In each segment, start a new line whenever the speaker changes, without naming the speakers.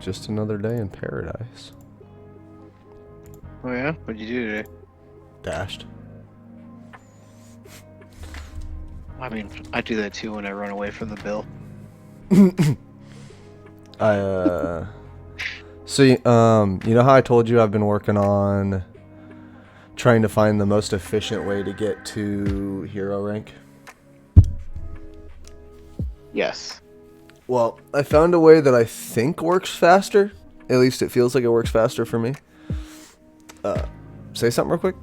Just another day in paradise.
Oh yeah? What'd you do today?
Dashed.
I mean, I do that too when I run away from the bill.
So you know how I told you I've been working on trying to find the most efficient way to get to hero rank?
Yes.
Well, I found a way that I think works faster. At least it feels like it works faster for me. Say something real quick.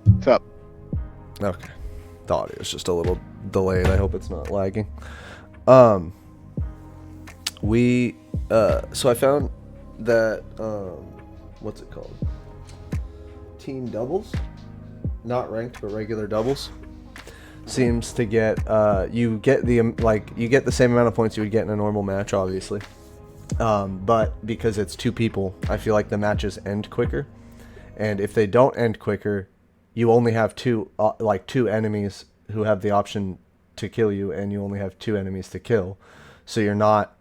What's up?
Okay. The audio's just a little delayed. I hope it's not lagging. So I found that what's it called? Team doubles, not ranked but regular doubles, seems to get you get the same amount of points you would get in a normal match, obviously. But because it's two people, I feel like the matches end quicker. And if they don't end quicker, you only have two enemies who have the option to kill you, and you only have two enemies to kill. So you're not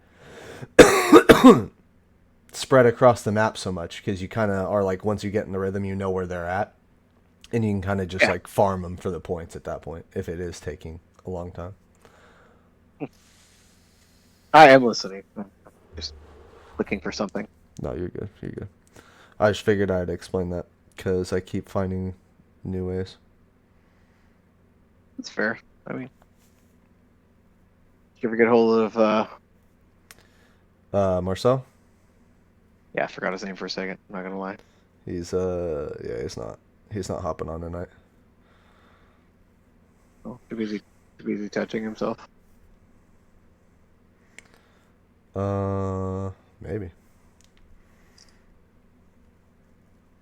spread across the map so much, because you kind of are like, once you get in the rhythm, you know where they're at, and you can kind of just like farm them for the points at that point if it is taking a long time.
I am listening. Just looking for something.
No, you're good. You're good. I just figured I'd explain that because I keep finding new ways.
That's fair. I mean, did you ever get a hold of
Marcel?
Yeah, I forgot his name for a second. I'm not gonna lie.
He's he's not hopping on tonight.
Oh, too busy touching himself.
Maybe.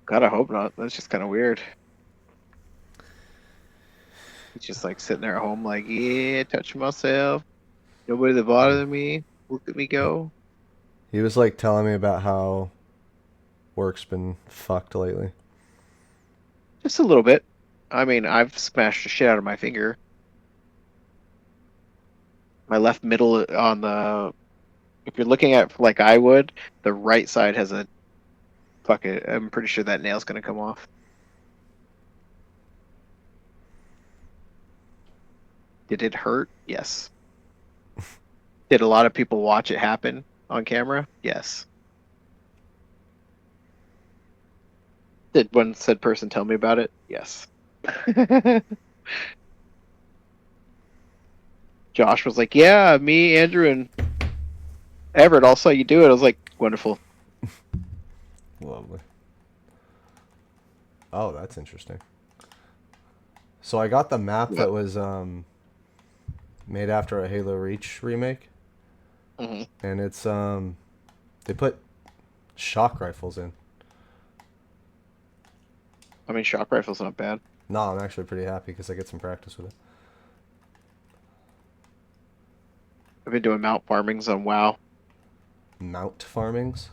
God, I hope not. That's just kind of weird. He's just like sitting there at home, like, yeah, touching myself. Nobody that bothered me. Look at me go.
He was like telling me about how work's been fucked lately.
Just a little bit. I mean, I've smashed the shit out of my finger. My left middle on the. If you're looking at like I would, the right side has a. Fuck it. I'm pretty sure that nail's gonna come off. Did it hurt? Yes. Did a lot of people watch it happen on camera? Yes. Did one said person tell me about it? Yes. Josh was like, yeah, me, Andrew, and Everett all saw you do it. I was like, wonderful.
Lovely. Oh, that's interesting. So I got the map that was made after a Halo Reach remake, and it's they put shock rifles in.
I mean, shock rifle's not bad.
No, I'm actually pretty happy because I get some practice with it.
I've been doing mount farmings on WoW.
Mount farmings?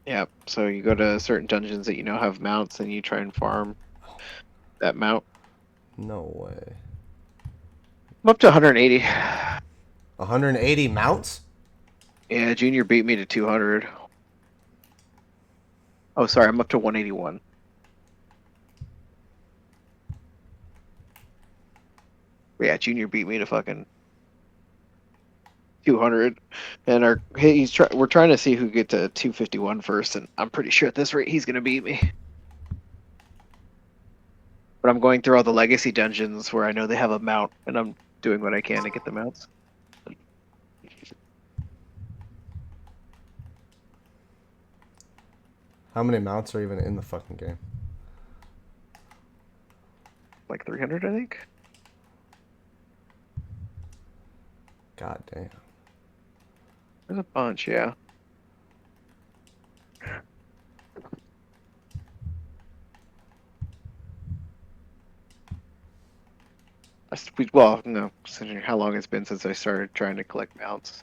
Yeah, so you go to certain dungeons that you know have mounts, and you try and farm that mount.
No way.
I'm up to 180.
180 mounts?
Yeah, Junior beat me to 200. Oh, sorry, I'm up to 181. But yeah, Junior beat me to fucking 200, and we're trying to see who get to 251 first, and I'm pretty sure at this rate he's gonna beat me. But I'm going through all the legacy dungeons where I know they have a mount, and I'm doing what I can to get the mounts.
How many mounts are even in the fucking game?
Like 300, I think.
God damn.
There's a bunch, yeah. Well, no, considering how long it's been since I started trying to collect mounts.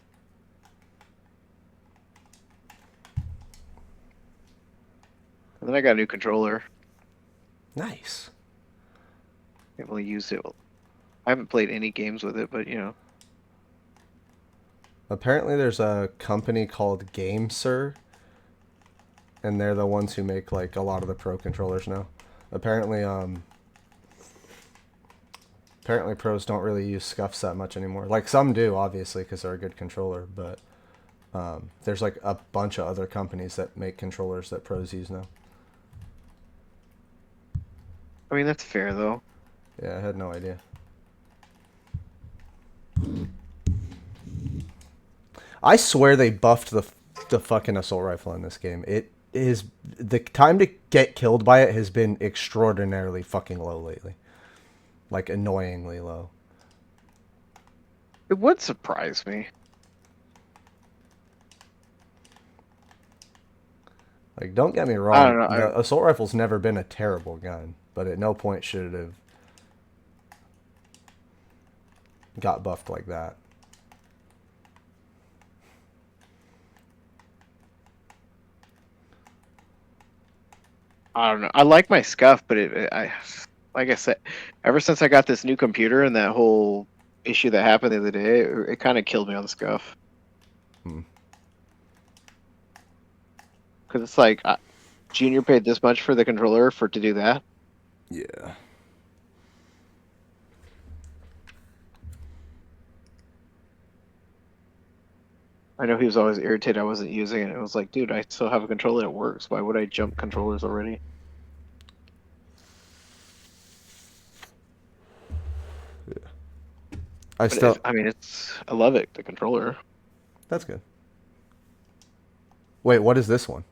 And then I got a new controller.
Nice.
I've only used it. I haven't played any games with it, but you know.
Apparently, there's a company called GameSir, and they're the ones who make like a lot of the pro controllers now. Apparently, apparently pros don't really use scuffs that much anymore. Like some do, obviously, because they're a good controller. But there's like a bunch of other companies that make controllers that pros use now.
I mean, that's fair though.
Yeah, I had no idea. I swear they buffed the fucking assault rifle in this game. It is the time to get killed by it has been extraordinarily fucking low lately. Like annoyingly low.
It would surprise me.
Like, don't get me
I
wrong,
don't know.
the assault rifle's never been a terrible gun, but at no point should it have got buffed like that.
I don't know. I like my scuff, but like I said, ever since I got this new computer and that whole issue that happened the other day, it kind of killed me on the scuff.
Hmm.
Because it's like, Junior paid this much for the controller to do that.
Yeah.
I know he was always irritated I wasn't using it. It was like, dude, I still have a controller that works. Why would I jump controllers already? I love it, the controller.
That's good. Wait, what is this one?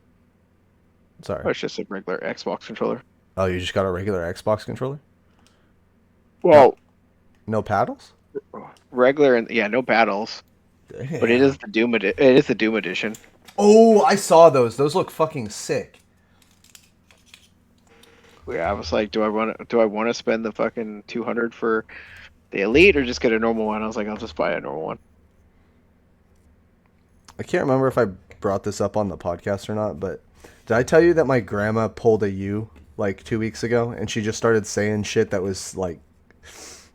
Sorry.
Oh, it's just a regular Xbox controller.
Oh, you just got a regular Xbox controller? No,
Well,
no paddles?
regular and yeah, no paddles.
Damn.
But it is the Doom edition.
Oh, I saw those. Those look fucking sick.
Yeah, I was like, do I want to spend the fucking 200 for the Elite or just get a normal one? I was like, I'll just buy a normal one.
I can't remember if I brought this up on the podcast or not, but did I tell you that my grandma pulled a U like 2 weeks ago and she just started saying shit that was like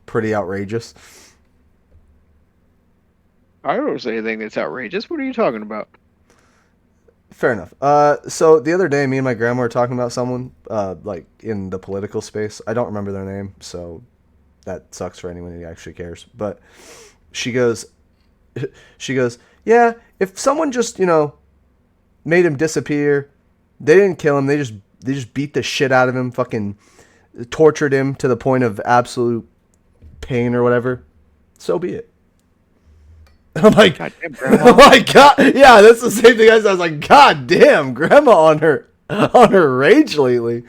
pretty outrageous?
I don't say anything that's outrageous. What are you talking about?
Fair enough. So the other day, me and my grandma were talking about someone, like in the political space. I don't remember their name, so that sucks for anyone who actually cares. But she goes, she goes, yeah. If someone just made him disappear, they didn't kill him. They just beat the shit out of him, fucking tortured him to the point of absolute pain or whatever. So be it. I'm like,
God damn, Grandma.
oh my god, yeah, that's the same thing I said. I was like, god damn, grandma on her rage lately.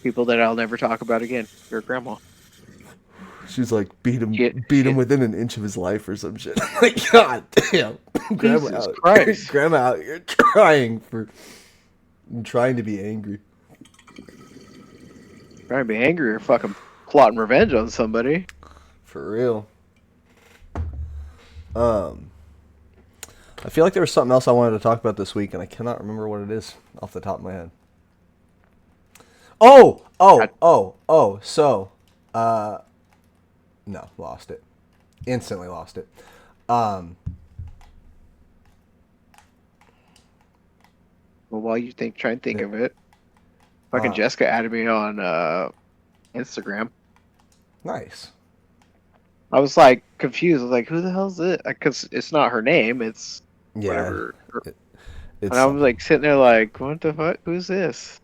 People that I'll never talk about again. Your grandma.
She's like, beat him
Shit.
within an inch of his life or some shit. Like, god damn,
Jesus Christ.
grandma out here trying to be angry.
Trying to be angry or fucking plotting revenge on somebody.
For real. I feel like there was something else I wanted to talk about this week, and I cannot remember what it is off the top of my head. So, no, lost it. Instantly lost it.
Well, while you try and think of it, fucking Jessica added me on Instagram.
Nice.
I was like confused. I was like, who the hell's it? Because it's not her name. It's whatever.
It's
And I was like sitting there like, what the fuck? Who's this?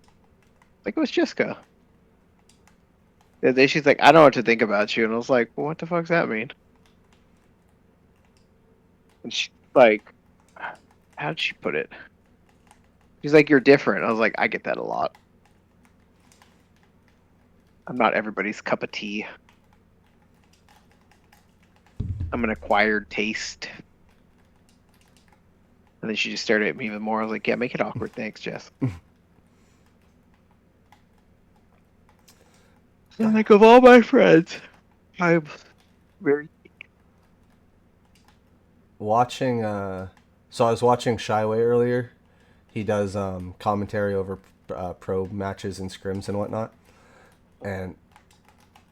Like, it was Jessica. And then she's like, I don't know what to think about you. And I was like, well, what the fuck does that mean? And she's like, how'd she put it? She's like, you're different. I was like, I get that a lot. I'm not everybody's cup of tea. I'm an acquired taste. And then she just stared at me even more. I was like, yeah, make it awkward. Thanks, Jess. And like, of all my friends, I'm very...
Watching, so I was watching Shyway earlier. He does commentary over pro matches and scrims and whatnot. And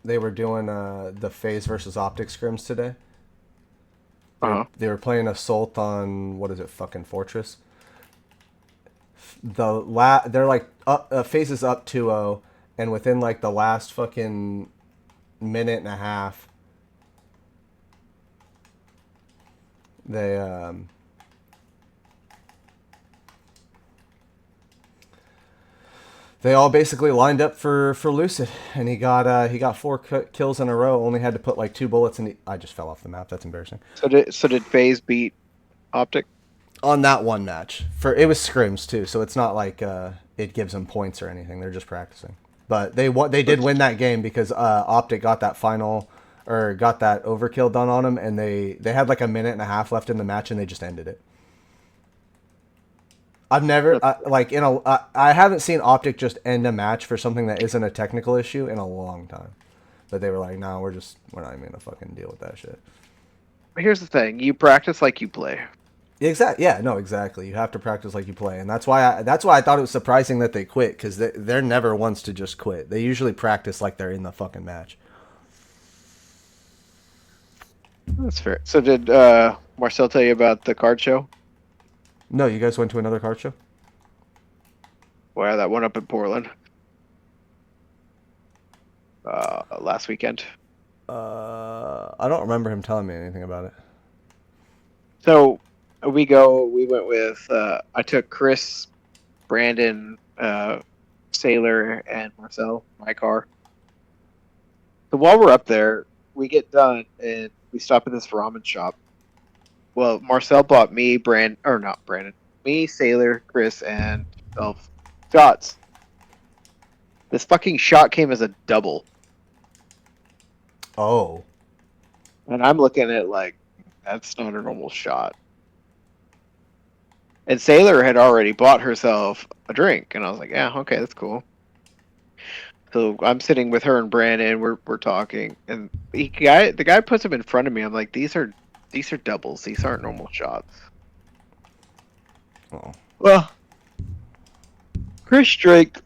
they were doing the Phase versus Optic scrims today. They were playing Assault on, what is it, fucking Fortress. They're like faces up 2-0, and within like the last fucking minute and a half, they all basically lined up for Lucid, and he got 4 kills in a row. Only had to put like 2 bullets in. I just fell off the map. That's embarrassing.
So did FaZe beat Optic?
On that one match, it was scrims too, so it's not like it gives them points or anything. They're just practicing. But they did win that game because Optic got that got that overkill done on them, and they had like a minute and a half left in the match, and they just ended it. I've never I haven't seen Optic just end a match for something that isn't a technical issue in a long time. But they were like, "No, we're not even gonna fucking deal with that shit."
Here's the thing: you practice like you play.
Exactly. Yeah. No. Exactly. You have to practice like you play, and that's why I thought it was surprising that they quit, because they're never ones to just quit. They usually practice like they're in the fucking match.
That's fair. So did Marcel tell you about the card show?
No, you guys went to another card show?
Wow, that one up in Portland last weekend.
I don't remember him telling me anything about it.
So we went with I took Chris, Brandon, Sailor, and Marcel in my car. So while we're up there, we get done and we stop at this ramen shop. Well, Marcel bought me, me, Sailor, Chris, and myself shots. This fucking shot came as a double.
Oh.
And I'm looking at it like, that's not a normal shot. And Sailor had already bought herself a drink, and I was like, yeah, okay, that's cool. So I'm sitting with her and Brandon, we're talking, and the guy puts them in front of me. I'm like, these are doubles. These aren't normal shots.
Oh.
Well, Chris drank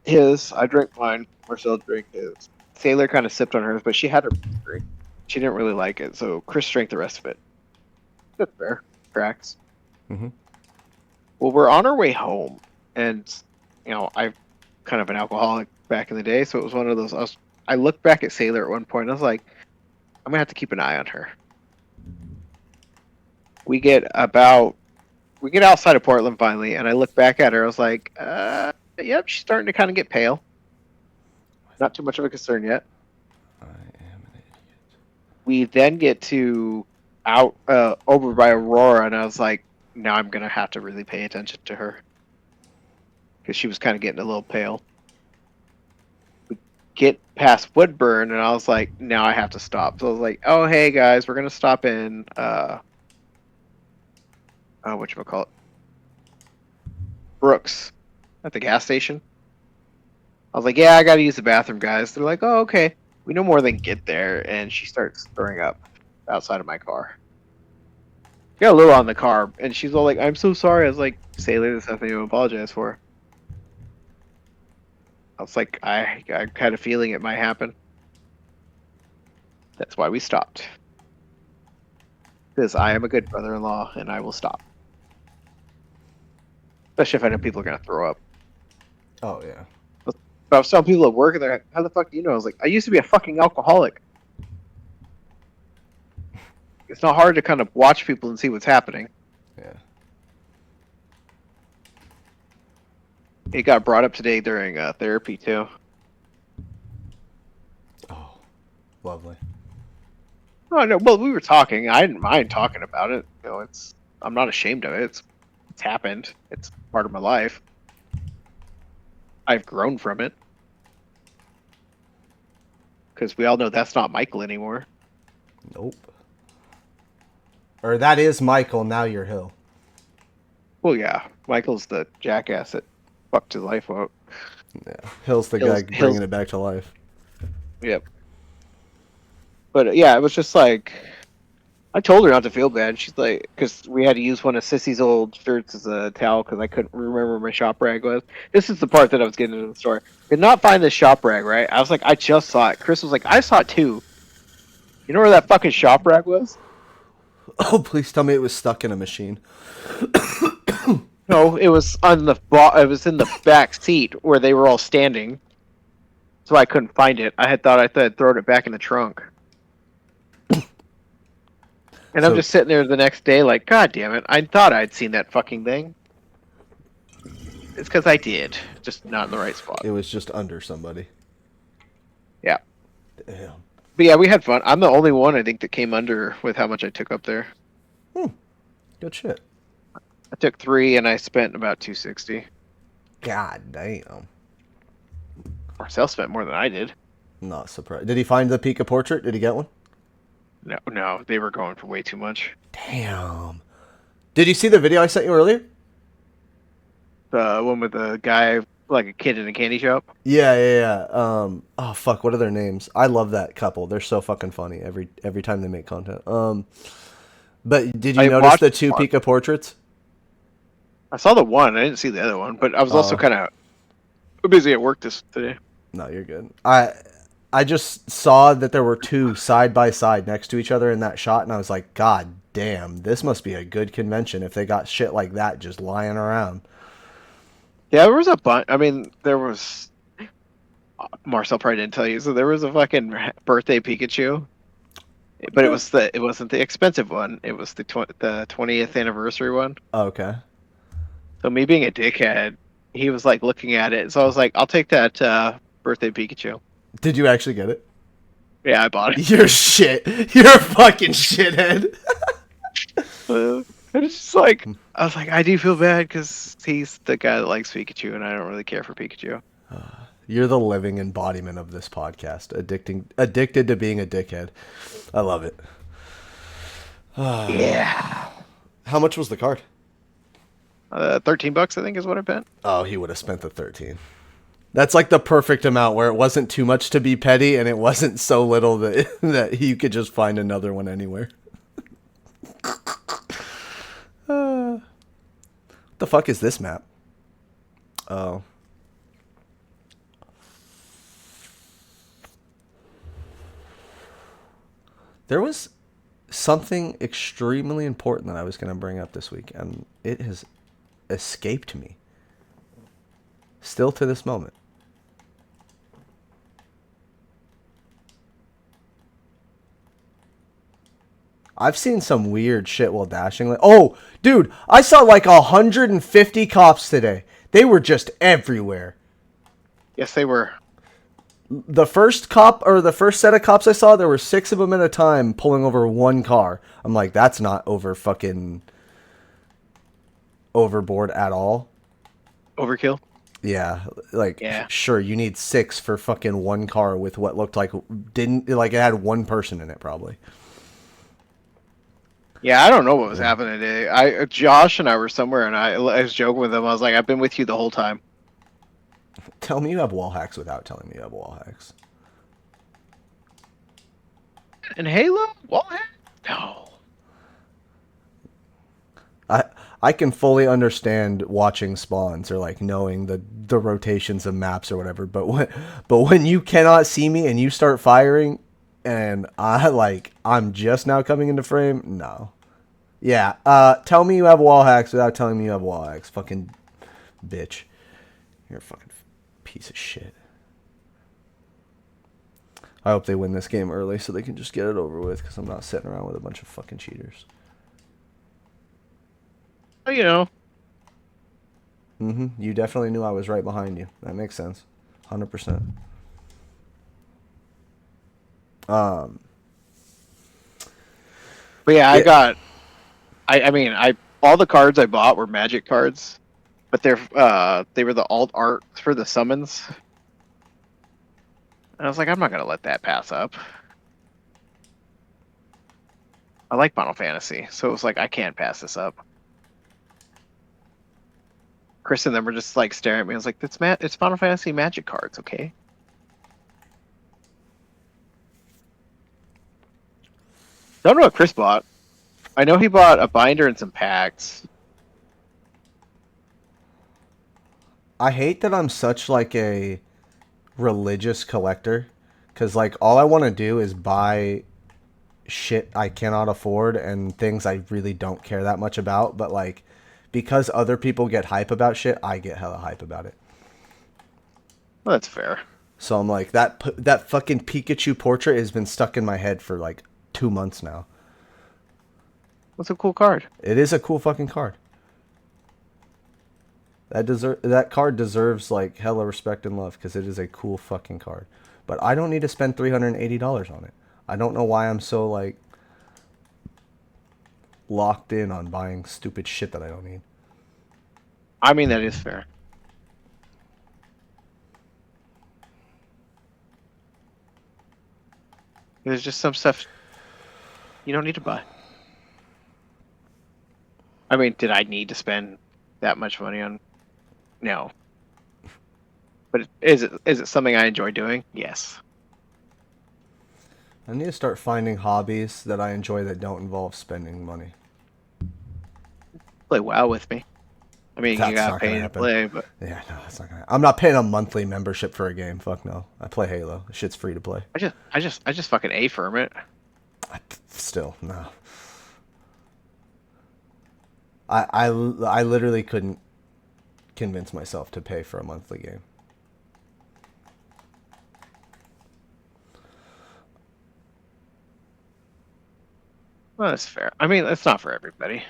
his. I drank mine. Marcel drank his. Sailor kind of sipped on hers, but she had her drink. She didn't really like it, so Chris drank the rest of it. That's fair. Cracks.
Mm-hmm.
Well, we're on our way home, and I'm kind of an alcoholic back in the day, so it was one of those. I looked back at Sailor at one point, and I was like, I'm gonna have to keep an eye on her. We get outside of Portland finally, and I look back at her. I was like, yep, she's starting to kind of get pale. Not too much of a concern yet.
I am an idiot.
We then get to over by Aurora, and I was like, now I'm gonna have to really pay attention to her because she was kind of getting a little pale. We get past Woodburn, and I was like, now I have to stop. So I was like, oh hey guys, we're gonna stop in whatchamacallit? Brooks at the gas station. I was like, yeah, I gotta use the bathroom, guys. They're like, oh, okay. We no more than get there, and she starts throwing up outside of my car. Got a little on the car, and she's all like, I'm so sorry. I was like, Sailor, there's nothing to apologize for. I was like, I had a feeling it might happen. That's why we stopped. Because I am a good brother-in-law, and I will stop. Especially if I know people are going to throw up.
Oh, yeah.
But I was telling people at work, and they're like, how the fuck do you know? I was like, I used to be a fucking alcoholic. It's not hard to kind of watch people and see what's happening.
Yeah.
It got brought up today during therapy, too.
Oh, lovely.
Oh, no, well, we were talking. I didn't mind talking about it. I'm not ashamed of it. It's happened. It's part of my life. I've grown from it. Because we all know that's not Michael anymore.
Nope. Or that is Michael, now you're Hill.
Well, yeah. Michael's the jackass that fucked his life out.
Yeah. Hill's the guy bringing it back to life.
Yep. But, yeah, it was just like... I told her not to feel bad. She's like... Because we had to use one of Sissy's old shirts as a towel because I couldn't remember where my shop rag was. This is the part that I was getting into the story. Could not find this shop rag, right? I was like, I just saw it. Chris was like, I saw it too. You know where that fucking shop rag was?
Oh, please tell me it was stuck in a machine.
No, it was on it was in the back seat where they were all standing. So I couldn't find it. I thought I'd thrown it back in the trunk. And I'm
So
just sitting there the next day like, God damn it, I thought I'd seen that fucking thing. It's because I did, just not in the right spot.
it was just under somebody.
Yeah.
Damn.
But yeah, we had fun. I'm the only one, I think, that came under with how much I took up there.
Good shit.
I took 3 and I spent about 260.
God damn.
Marcel spent more than I did.
Not surprised. Did he find the Pika portrait? Did he get one?
No, they were going for way too much.
Damn. Did you see the video I sent you earlier?
The one with the guy, like a kid in a candy shop.
Yeah. Oh fuck, what are their names? I love that couple. They're so fucking funny every time they make content. But did you notice the 2 Pika portraits?
I saw the one. I didn't see the other one, but I was also kind of busy at work today.
No, you're good. I just saw that there were 2 side by side next to each other in that shot, and I was like, God damn, this must be a good convention if they got shit like that just lying around.
Yeah, there was a bunch. I mean, there was. Marcel probably didn't tell you, so there was a fucking birthday Pikachu, but it wasn't the expensive one. It was the 20th anniversary one.
Okay.
So me being a dickhead, he was like looking at it, so I was like, I'll take that birthday Pikachu.
Did you actually get it?
Yeah, I bought it.
You're shit. You're a fucking shithead.
It's just like, I was like, I do feel bad because he's the guy that likes Pikachu, and I don't really care for Pikachu.
You're the living embodiment of this podcast. Addicted to being a dickhead. I love it.
Yeah.
How much was the card?
$13, I think, is what I bet.
Oh, he would have spent the 13. That's like the perfect amount where it wasn't too much to be petty and it wasn't so little that that you could just find another one anywhere. What the fuck is this map? Oh. There was something extremely important that I was going to bring up this week, and it has escaped me. Still to this moment. I've seen some weird shit while dashing. Like, oh, dude, I saw like 150 cops today. They were just everywhere.
Yes, they were.
The first set of cops I saw, there were 6 of them at a time pulling over one car. I'm like, that's not overboard at all.
Overkill?
Yeah, like,
Yeah.
Sure, you need 6 for fucking one car with what looked like it had one person in it probably.
Yeah, I don't know what was happening today. Josh and I were somewhere, and I was joking with him. I was like, I've been with you the whole time.
Tell me you have wall hacks without telling me you have wall hacks.
And Halo? Wall hack? No.
I can fully understand watching spawns or like knowing the rotations of maps or whatever, but when you cannot see me and you start firing and I'm just now coming into frame, no. Yeah, tell me you have wall hacks without telling me you have wall hacks. Fucking bitch. You're a fucking piece of shit. I hope they win this game early so they can just get it over with because I'm not sitting around with a bunch of fucking cheaters.
Well, you know.
You definitely knew I was right behind you. That makes sense. 100%.
But yeah, I mean, all the cards I bought were magic cards, but they were the alt art for the summons. And I was like, I'm not gonna let that pass up. I like Final Fantasy, so it was like I can't pass this up. Chris and them were just like staring at me. I was like, it's Final Fantasy magic cards, okay? Don't know what Chris bought. I know he bought a binder and some packs.
I hate that I'm such like a religious collector because like all I want to do is buy shit I cannot afford and things I really don't care that much about, but like because other people get hype about shit, I get hella hype about it.
Well, that's fair.
So I'm like that fucking Pikachu portrait has been stuck in my head for like 2 months now.
What's a cool card?
It is a cool fucking card. That card deserves like hella respect and love because it is a cool fucking card. But I don't need to spend $380 on it. I don't know why I'm so like locked in on buying stupid shit that I don't need.
I mean, that is fair. There's just some stuff you don't need to buy. I mean, did I need to spend that much money on? No. But is it something I enjoy doing? Yes.
I need to start finding hobbies that I enjoy that don't involve spending money.
Play WoW with me. I mean, you
That's
gotta
not gonna
pay to
happen.
play, but
Yeah, no, that's not gonna. I'm not paying a monthly membership for a game. Fuck no. I play Halo. Shit's free to play.
I just fucking affirm it.
Still no. I literally couldn't convince myself to pay for a monthly game.
Well, that's fair. I mean, it's not for everybody.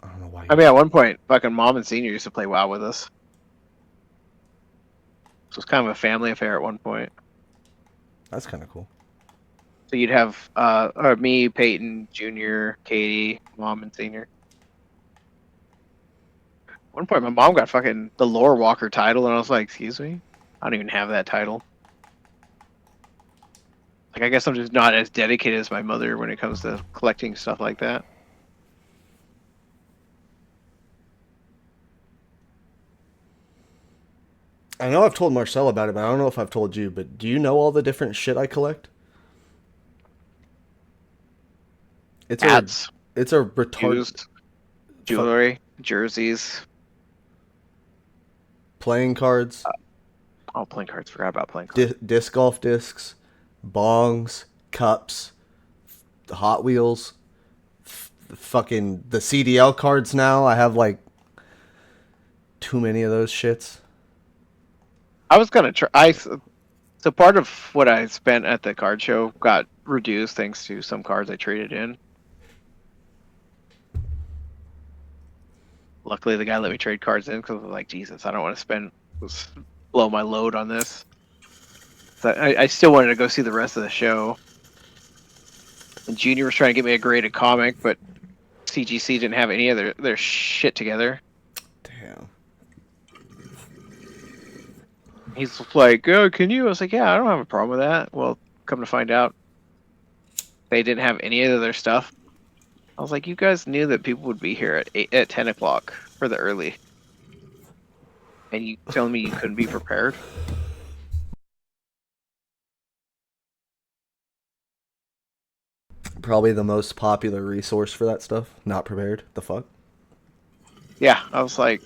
I don't know why.
I mean, at one point, fucking mom and senior used to play WoW with us. So it's kind of a family affair at one point.
That's kind of cool.
So you'd have or me, Peyton, Junior, Katie, mom, and senior. At one point, my mom got fucking the lore walker title, and I was like, "Excuse me, I don't even have that title." Like, I guess I'm just not as dedicated as my mother when it comes to collecting stuff like that.
I know I've told Marcel about it, but I don't know if I've told you. But do you know all the different shit I collect? It's a
Hats,
it's a retard
used
fuck
jewelry, jerseys.
playing cards,
Oh, playing cards. Forgot about playing cards.
disc golf discs, bongs, cups, the Hot Wheels, fucking the CDL cards. Now I have like too many of those shits.
I was gonna try. So part of what I spent at the card show got reduced thanks to some cards I traded in. Luckily, the guy let me trade cards in because I was like, Jesus, I don't want to blow my load on this. So I still wanted to go see the rest of the show. And Junior was trying to get me a graded comic, but CGC didn't have any of their shit together.
Damn.
He's like, "Oh, can you?" I was like, "Yeah, I don't have a problem with that." Well, come to find out, they didn't have any of their stuff. I was like, "You guys knew that people would be here at 10 o'clock for the early, and you telling me you couldn't be prepared?"
Probably the most popular resource for that stuff. Not prepared. The fuck?
Yeah, I was like,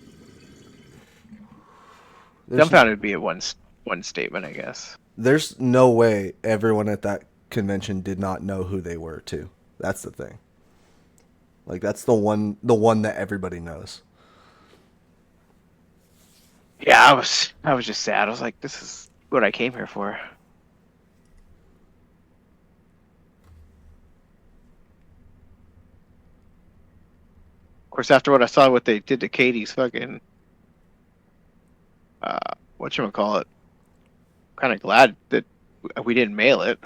There's
dumbfounded would be a one statement, I guess.
there's no way everyone at that convention did not know who they were too. That's the thing. Like that's the one that everybody knows.
Yeah, I was just sad. I was like, this is what I came here for. Of course, after what I saw, what they did to Katie's fucking, whatchamacallit, kind of glad that we didn't mail it.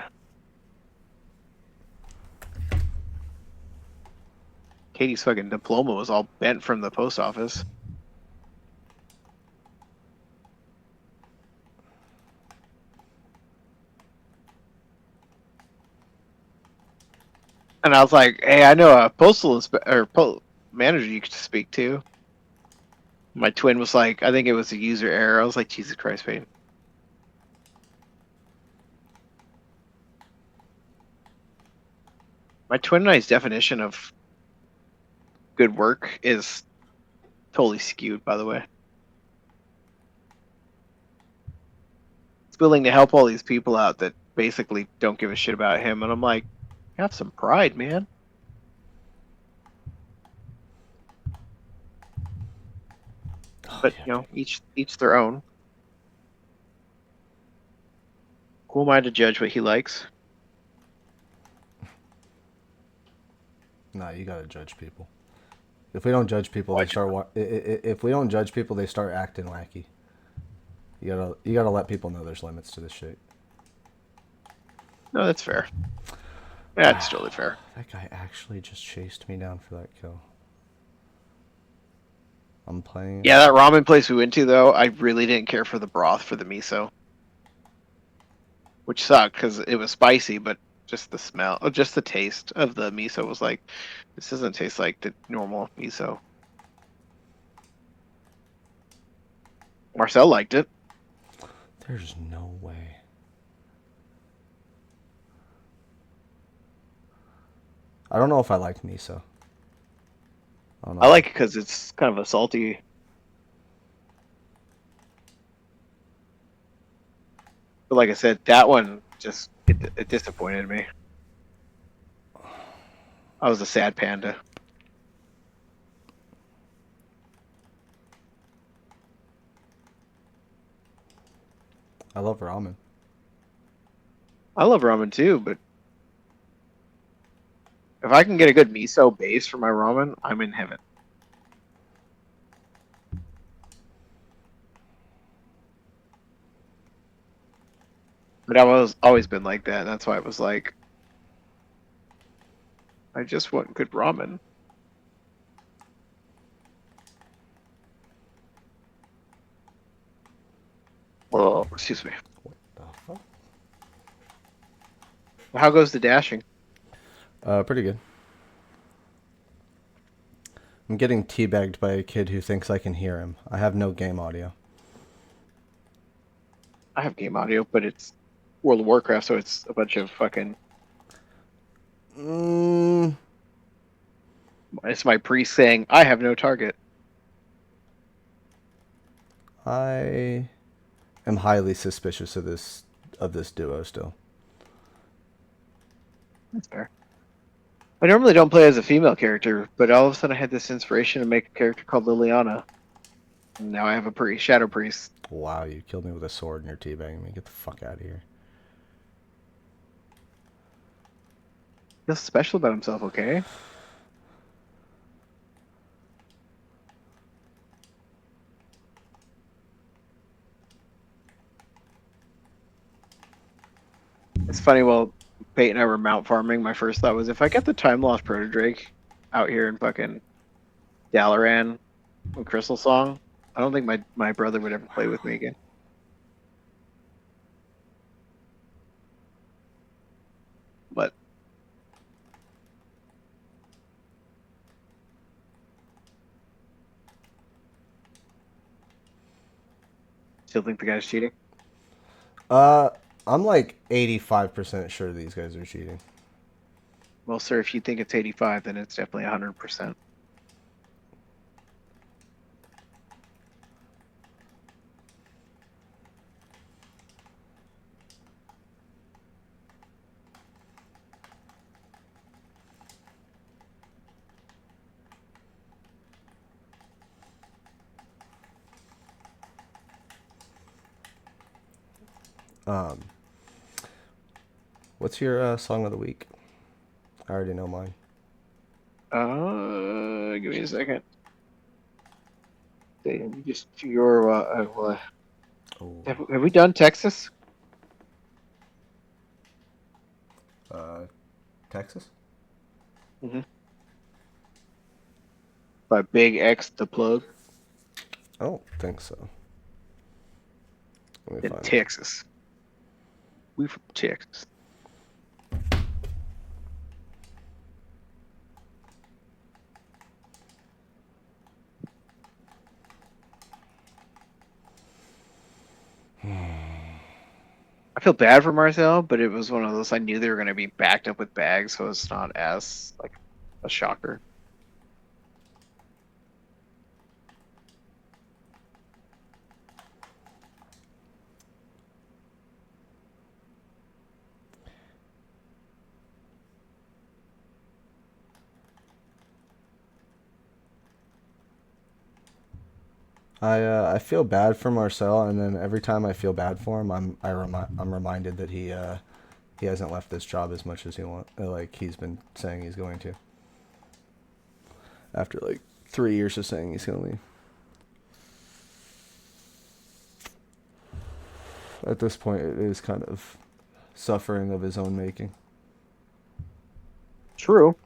Katie's fucking diploma was all bent from the post office. And I was like, hey, I know a manager you could speak to. My twin was like, I think it was a user error. I was like, Jesus Christ, Peyton. My twin and I's definition of good work is totally skewed, by the way. It's willing to help all these people out that basically don't give a shit about him, and I'm like, have some pride, man.
Oh,
But
yeah.
you know, each their own. Who am I to judge what he likes?
Nah, you gotta judge people. If we don't judge people,
Oh, I
they
do.
start. If we don't judge people, they start acting wacky. You gotta let people know there's limits to this shit.
No, that's fair. That's totally fair.
That guy actually just chased me down for that kill. I'm playing.
Yeah, that ramen place we went to though, I really didn't care for the broth for the miso, which sucked because it was spicy, but just the smell, or just the taste of the miso was like, this doesn't taste like the normal miso. Marcel liked it.
There's no way. I don't know if I like miso. I don't know.
I like it because it's kind of a salty. But like I said, that one just it disappointed me. I was a sad panda.
I love ramen.
I love ramen too, but if I can get a good miso base for my ramen, I'm in heaven. But I've always been like that, and that's why it was like, I just want good ramen. Oh, excuse me.
What the fuck?
How goes the dashing?
Pretty good. I'm getting teabagged by a kid who thinks I can hear him. I have no game audio.
I have game audio, but it's World of Warcraft, so it's a bunch of fucking.
Mm,
It's my priest saying, "I have no target."
I am highly suspicious of this duo still.
That's fair. I normally don't play as a female character, but all of a sudden I had this inspiration to make a character called Liliana. And now I have a priest, shadow priest.
Wow, you killed me with a sword and you're teabagging me. Get the fuck out of here.
Feels special about himself, okay? It's funny, while Peyton and I were mount farming, my first thought was if I get the time lost proto drake out here in fucking Dalaran and Crystal Song, I don't think my brother would ever play with me again. But still think the guy's cheating.
Uh, I'm like 85% sure these guys are cheating.
Well, sir, if you think it's 85, then it's definitely 100%.
Um, what's your song of the week? I already know mine.
Give me a second. Damn, you just your
Oh,
have we done Texas?
Texas?
Mm-hmm. By Big X the Plug
I don't think so. Let me
in
find it.
Texas. We from Texas. I feel bad for Marcel, but it was one of those I knew they were going to be backed up with bags, so it's not as like a shocker.
I feel bad for Marcel, and then every time I feel bad for him, I'm reminded that he hasn't left this job as much as like he's been saying he's going to. After like 3 years of saying he's gonna leave. At this point, it is kind of suffering of his own making.
True.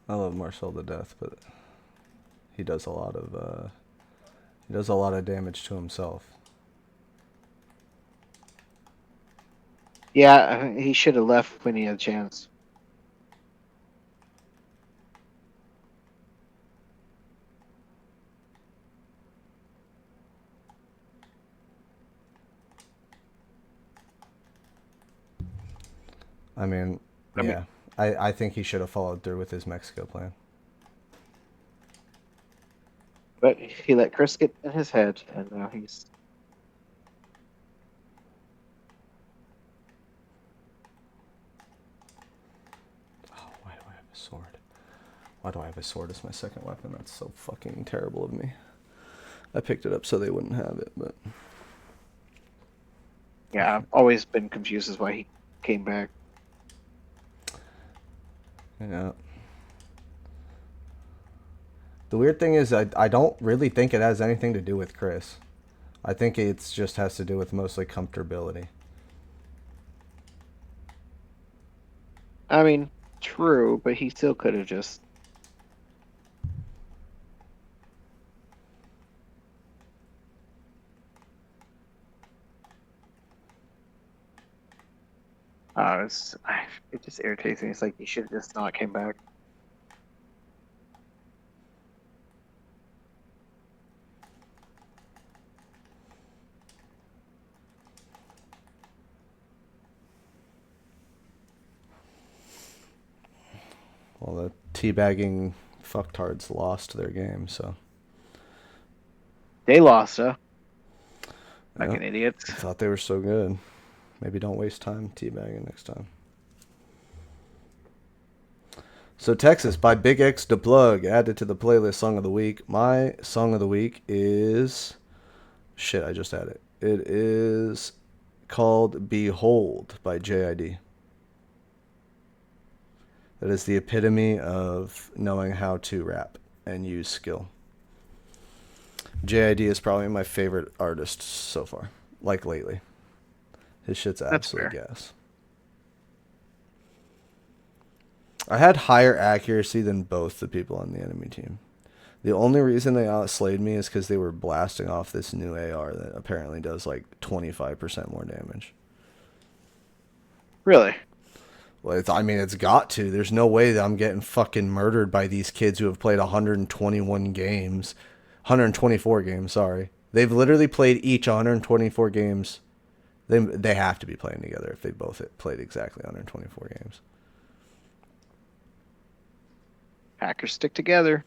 I love Marcel to death, but he does a lot of damage to himself.
Yeah, he should have left when he had a chance.
I mean,
I mean,
yeah. I think he should have followed through with his Mexico plan.
but he let Chris get in his head, and now he's.
Oh, why do I have a sword? Why do I have a sword as my second weapon? That's so fucking terrible of me. I picked it up so they wouldn't have it, but...
Yeah, I've always been confused as why he came back.
Yeah. The weird thing is I don't really think it has anything to do with Chris. I think it just has to do with mostly comfortability.
I mean, true, but he still could have just. It just irritates me. It's like he should have just not came back.
Well, the teabagging fucktards lost their game, so...
They lost, huh?
Yeah.
Fucking idiots.
I thought they were so good. Maybe don't waste time teabagging next time. So Texas by Big X the Plug added to the playlist song of the week. My song of the week is... Shit, I just had it. It is called Behold by JID. That is the epitome of knowing how to rap and use skill. JID is probably my favorite artist so far, like lately. His shit's absolute gas. I had higher accuracy than both the people on the enemy team. The only reason they outslayed me is because they were blasting off this new AR that apparently does like 25% more damage.
Really?
Well, it's got to. There's no way that I'm getting fucking murdered by these kids who have played 121 games. 124 games, sorry. They've literally played each 124 games. They have to be playing together if they both played exactly 124 games.
Hackers stick together.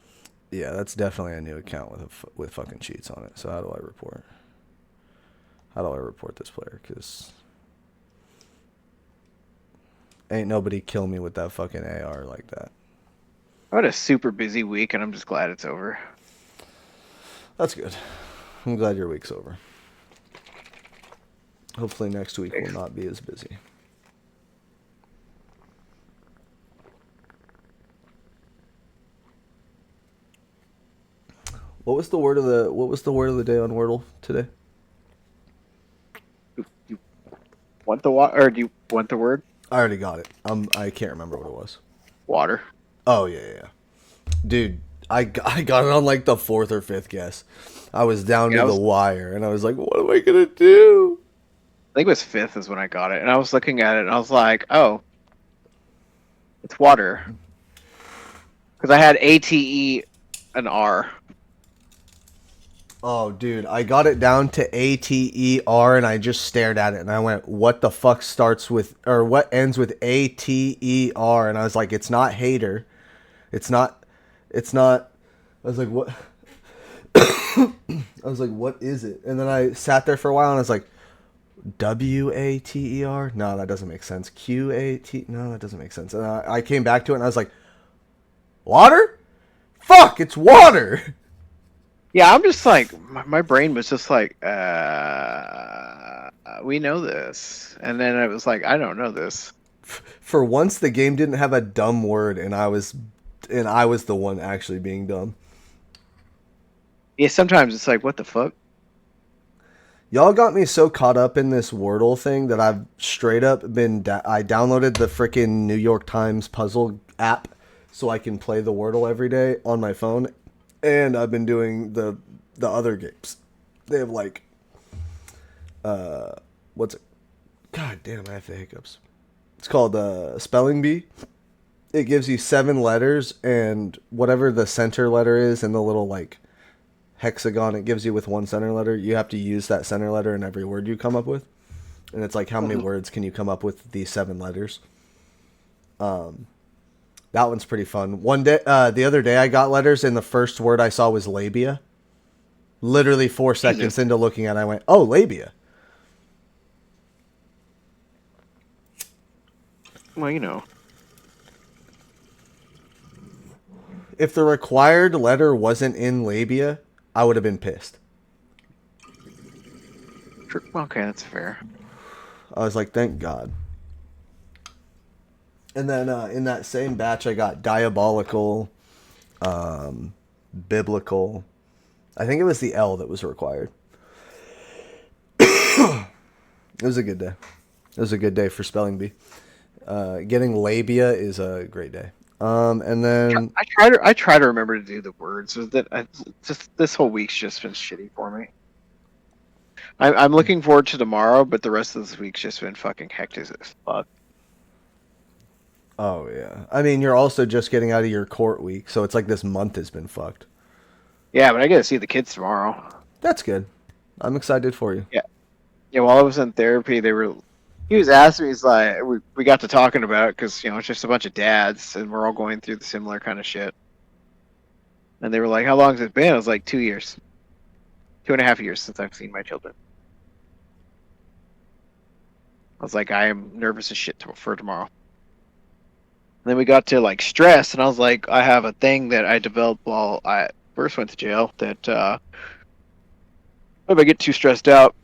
Yeah, that's definitely a new account with fucking cheats on it. So how do I report? How do I report this player? Because ain't nobody kill me with that fucking AR like that.
I had a super busy week, and I'm just glad it's over.
That's good. I'm glad your week's over. Hopefully next week will not be as busy. What was the word of the day on Wordle today?
You want the water, or do you want the word?
I already got it. I can't remember what it was.
Water.
Oh yeah. Dude, I got it on like the fourth or fifth guess. I was down to the wire, and I was like, "What am I gonna do?"
I think it was fifth is when I got it, and I was looking at it, and I was like, "Oh, it's water," because I had ATE and R.
Oh, dude, I got it down to ATER and I just stared at it and I went, what the fuck starts with, or what ends with ATER? And I was like, it's not hater. It's not, it's not. I was like, what? I was like, what is it? And then I sat there for a while and I was like, WATER? No, that doesn't make sense. QAT? No, that doesn't make sense. And I came back to it and I was like, water? Fuck, it's water.
Yeah, I'm just like my brain was just like, we know this, and then I was like, I don't know this.
For once, the game didn't have a dumb word, and I was the one actually being dumb.
Yeah, sometimes it's like, what the fuck?
Y'all got me so caught up in this Wordle thing that I've straight up been. I downloaded the freaking New York Times puzzle app so I can play the Wordle every day on my phone, and I've been doing the other games. They have like, what's it? God damn, I have the hiccups. It's called Spelling Bee. It gives you 7 letters, and whatever the center letter is in the little like hexagon it gives you with one center letter, you have to use that center letter in every word you come up with. And it's like, how many words can you come up with these 7 letters? That one's pretty fun. One day, the other day, I got letters, and the first word I saw was labia. Literally 4 seconds into looking at it, I went, oh, labia.
Well, you know.
If the required letter wasn't in labia, I would have been pissed.
Okay, that's fair.
I was like, thank God. And then in that same batch, I got diabolical, biblical. I think it was the L that was required. It was a good day. It was a good day for spelling bee. Getting labia is a great day. And then
I try to remember to do the words. So that just this whole week's just been shitty for me. I'm looking forward to tomorrow, but the rest of this week's just been fucking hectic as fuck.
oh yeah, I mean you're also just getting out of your court week, so it's like this month has been fucked.
Yeah, but I gotta see the kids tomorrow.
That's good. I'm excited for you.
Yeah, yeah. While I was in therapy, he was asking me, he's like, we got to talking about it because it's just a bunch of dads and we're all going through the similar kind of shit. And they were like, how long has it been? I was like, 2 years, 2.5 years since I've seen my children. I was like, I am nervous as shit for tomorrow. And then we got to like stress, and I was like, I have a thing that I developed while I first went to jail that if I get too stressed out,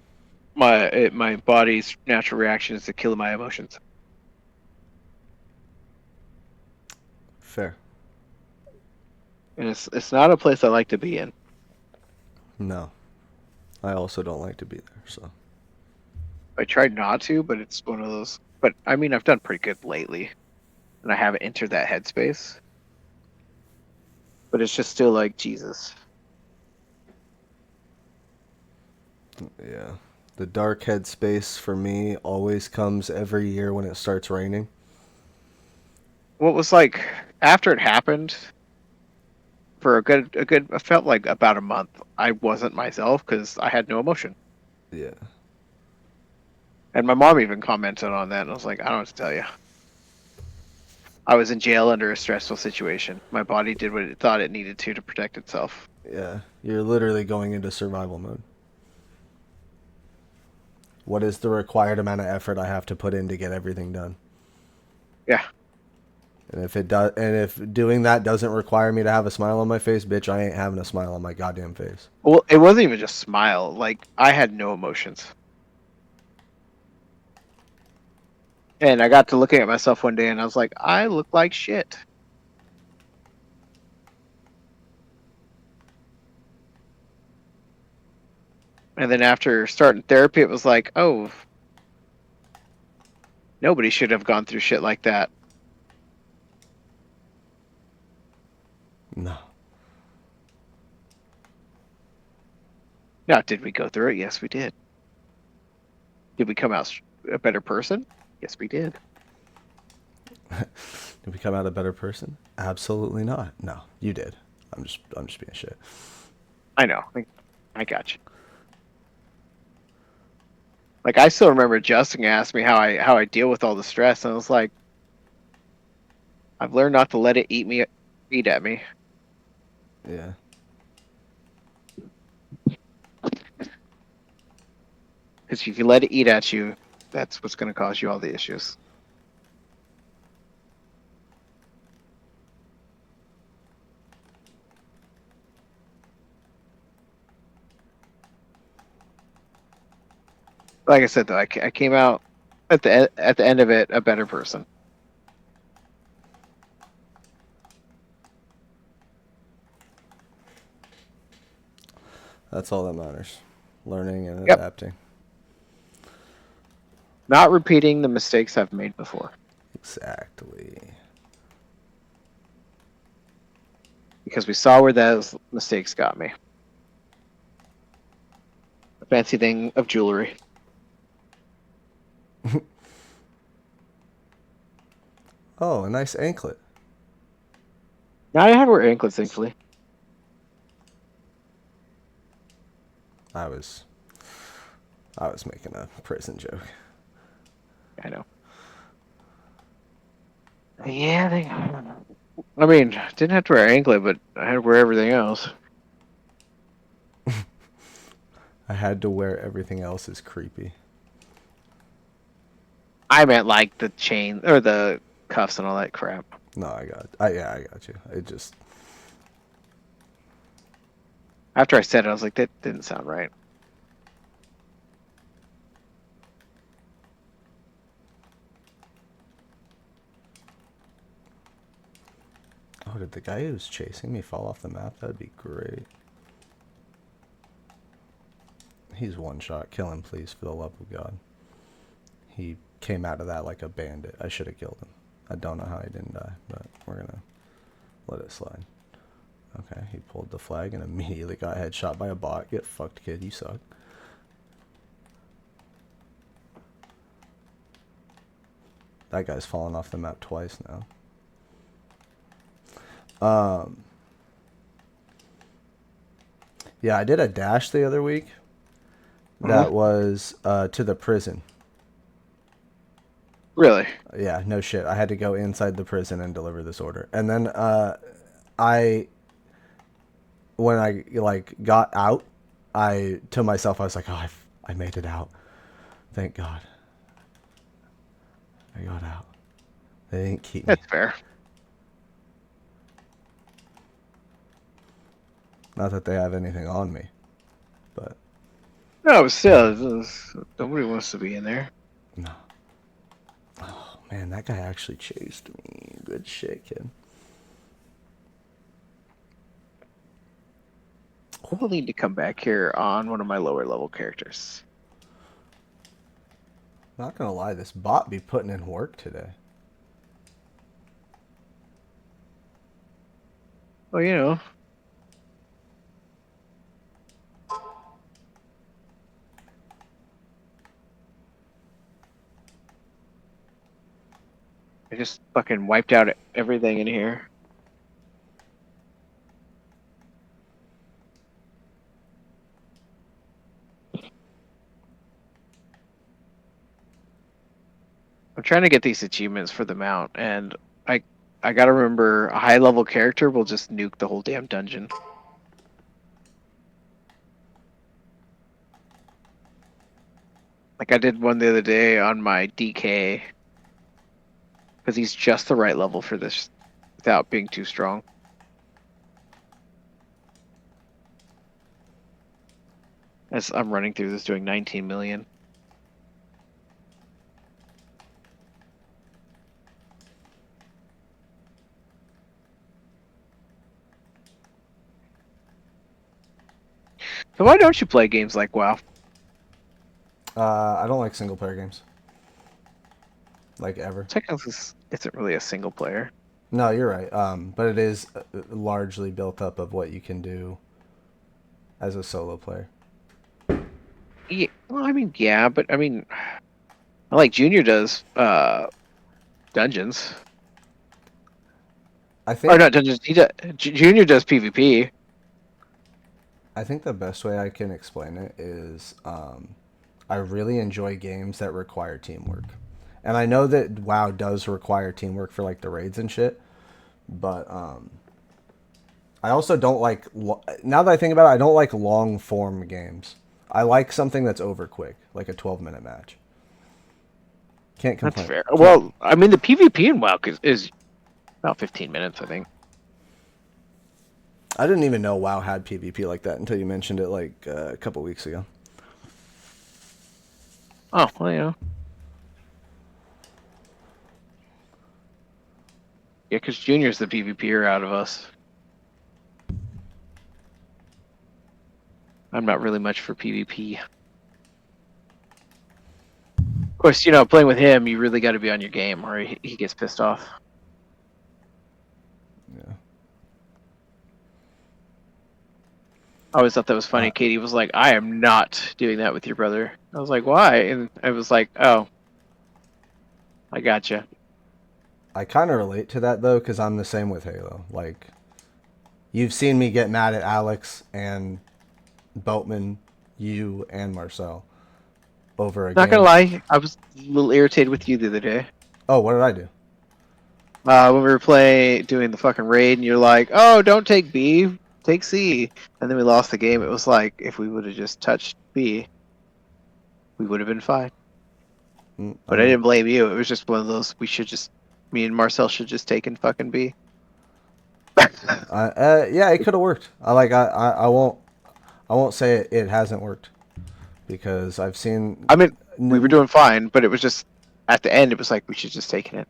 my body's natural reaction is to kill my emotions.
Fair.
And it's not a place I like to be in.
No, I also don't like to be there. So
I tried not to, but it's one of those. But I mean, I've done pretty good lately, and I haven't entered that headspace. But it's just still like Jesus.
yeah, the dark headspace for me always comes every year when it starts raining.
What was like after it happened for a good. I felt like about a month. I wasn't myself because I had no emotion.
Yeah.
And my mom even commented on that, and I was like, I don't know what to tell you. I was in jail under a stressful situation. My body did what it thought it needed to protect itself.
Yeah, you're literally going into survival mode. What is the required amount of effort I have to put in to get everything done?
Yeah.
And if it does, and if doing that doesn't require me to have a smile on my face, bitch, I ain't having a smile on my goddamn face.
Well, it wasn't even just smile. Like, I had no emotions. And I got to looking at myself one day, and I was like, I look like shit. And then after starting therapy, it was like, oh, nobody should have gone through shit like that.
No.
Now, did we go through it? Yes, we did. Did we come out a better person? Yes, we did.
Did we come out a better person? Absolutely not. No, you did. I'm just being shit.
I know. I got you. Like I still remember Justin asked me how I deal with all the stress, and I was like, I've learned not to let it eat at me.
Yeah.
Because if you let it eat at you, that's what's going to cause you all the issues. Like I said, though, I came out at the end of it a better person.
That's all that matters. Learning and
Yep.
adapting.
Not repeating the mistakes I've made before.
Exactly.
Because we saw where those mistakes got me. A fancy thing of jewelry.
Oh, a nice anklet.
Now I have to wear anklets, thankfully.
I was making a prison joke.
I know. Yeah, I mean, didn't have to wear an anklet, but I had to wear everything else.
I had to wear everything else is creepy.
I meant like the chain or the cuffs and all that crap.
No, I got you. It just
After I said it, I was like, that didn't sound right.
Oh, did the guy who's chasing me fall off the map? That'd be great. He's one shot. Kill him, please, for the love of God. He came out of that like a bandit. I should have killed him. I don't know how he didn't die, but we're gonna let it slide. Okay, he pulled the flag and immediately got headshot by a bot. Get fucked, kid. You suck. That guy's fallen off the map twice now. Yeah, I did a dash the other week. That was to the prison.
Really?
Yeah, no shit. I had to go inside the prison and deliver this order. And then when I like got out, I to myself I was like, "Oh, I made it out. Thank God. I got out. They didn't keep me."
That's fair.
Not that they have anything on me, but
No, but still, nobody wants to be in there.
no. Oh man, that guy actually chased me. Good shit, kid.
I will need to come back here on one of my lower level characters.
Not gonna lie, this bot be putting in work today.
Well, you know. I just fucking wiped out everything in here. I'm trying to get these achievements for the mount, and I gotta remember a high level character will just nuke the whole damn dungeon. Like I did one the other day on my DK, because he's just the right level for this without being too strong. As I'm running through this doing 19 million. So why don't you play games like WoW?
I don't like single player games. Like ever.
Technically, this isn't really a single player.
No, you're right. But it is largely built up of what you can do as a solo player.
Yeah, well, I mean, yeah, but I mean, like Junior does dungeons.
I think
Or not dungeons. Junior does PvP.
I think the best way I can explain it is I really enjoy games that require teamwork. And I know that WoW does require teamwork for like the raids and shit, but I also don't like now that I think about it, I don't like long form games. I like something that's over quick, like a 12-minute match. Can't
That's
complain.
fair.
Can't.
Well, I mean, the PvP in WoW is about 15 minutes, I think.
I didn't even know WoW had PvP like that until you mentioned it like a couple weeks ago.
Oh, well, yeah. Yeah, because Junior's the PvPer out of us. I'm not really much for PvP. Of course, playing with him, you really got to be on your game or he gets pissed off.
Yeah.
I always thought that was funny. Katie was like, I am not doing that with your brother. I was like, why? And I was like, oh, I gotcha.
I kind of relate to that though, because I'm the same with Halo. Like, you've seen me get mad at Alex and Boatman, you and Marcel over a
Not gonna
game.
lie, I was a little irritated with you the other day.
Oh, what did I do?
When we were doing the fucking raid, and you're like, oh, don't take B, take C. And then we lost the game. It was like, if we would have just touched B, we would have been fine.
I
But I
mean,
didn't blame you. It was just one of those, me and Marcel should just taken fucking B.
yeah, it could have worked. I won't say it hasn't worked because I've seen.
I mean, we were doing fine, but it was just, at the end, it was like, we should just taken it.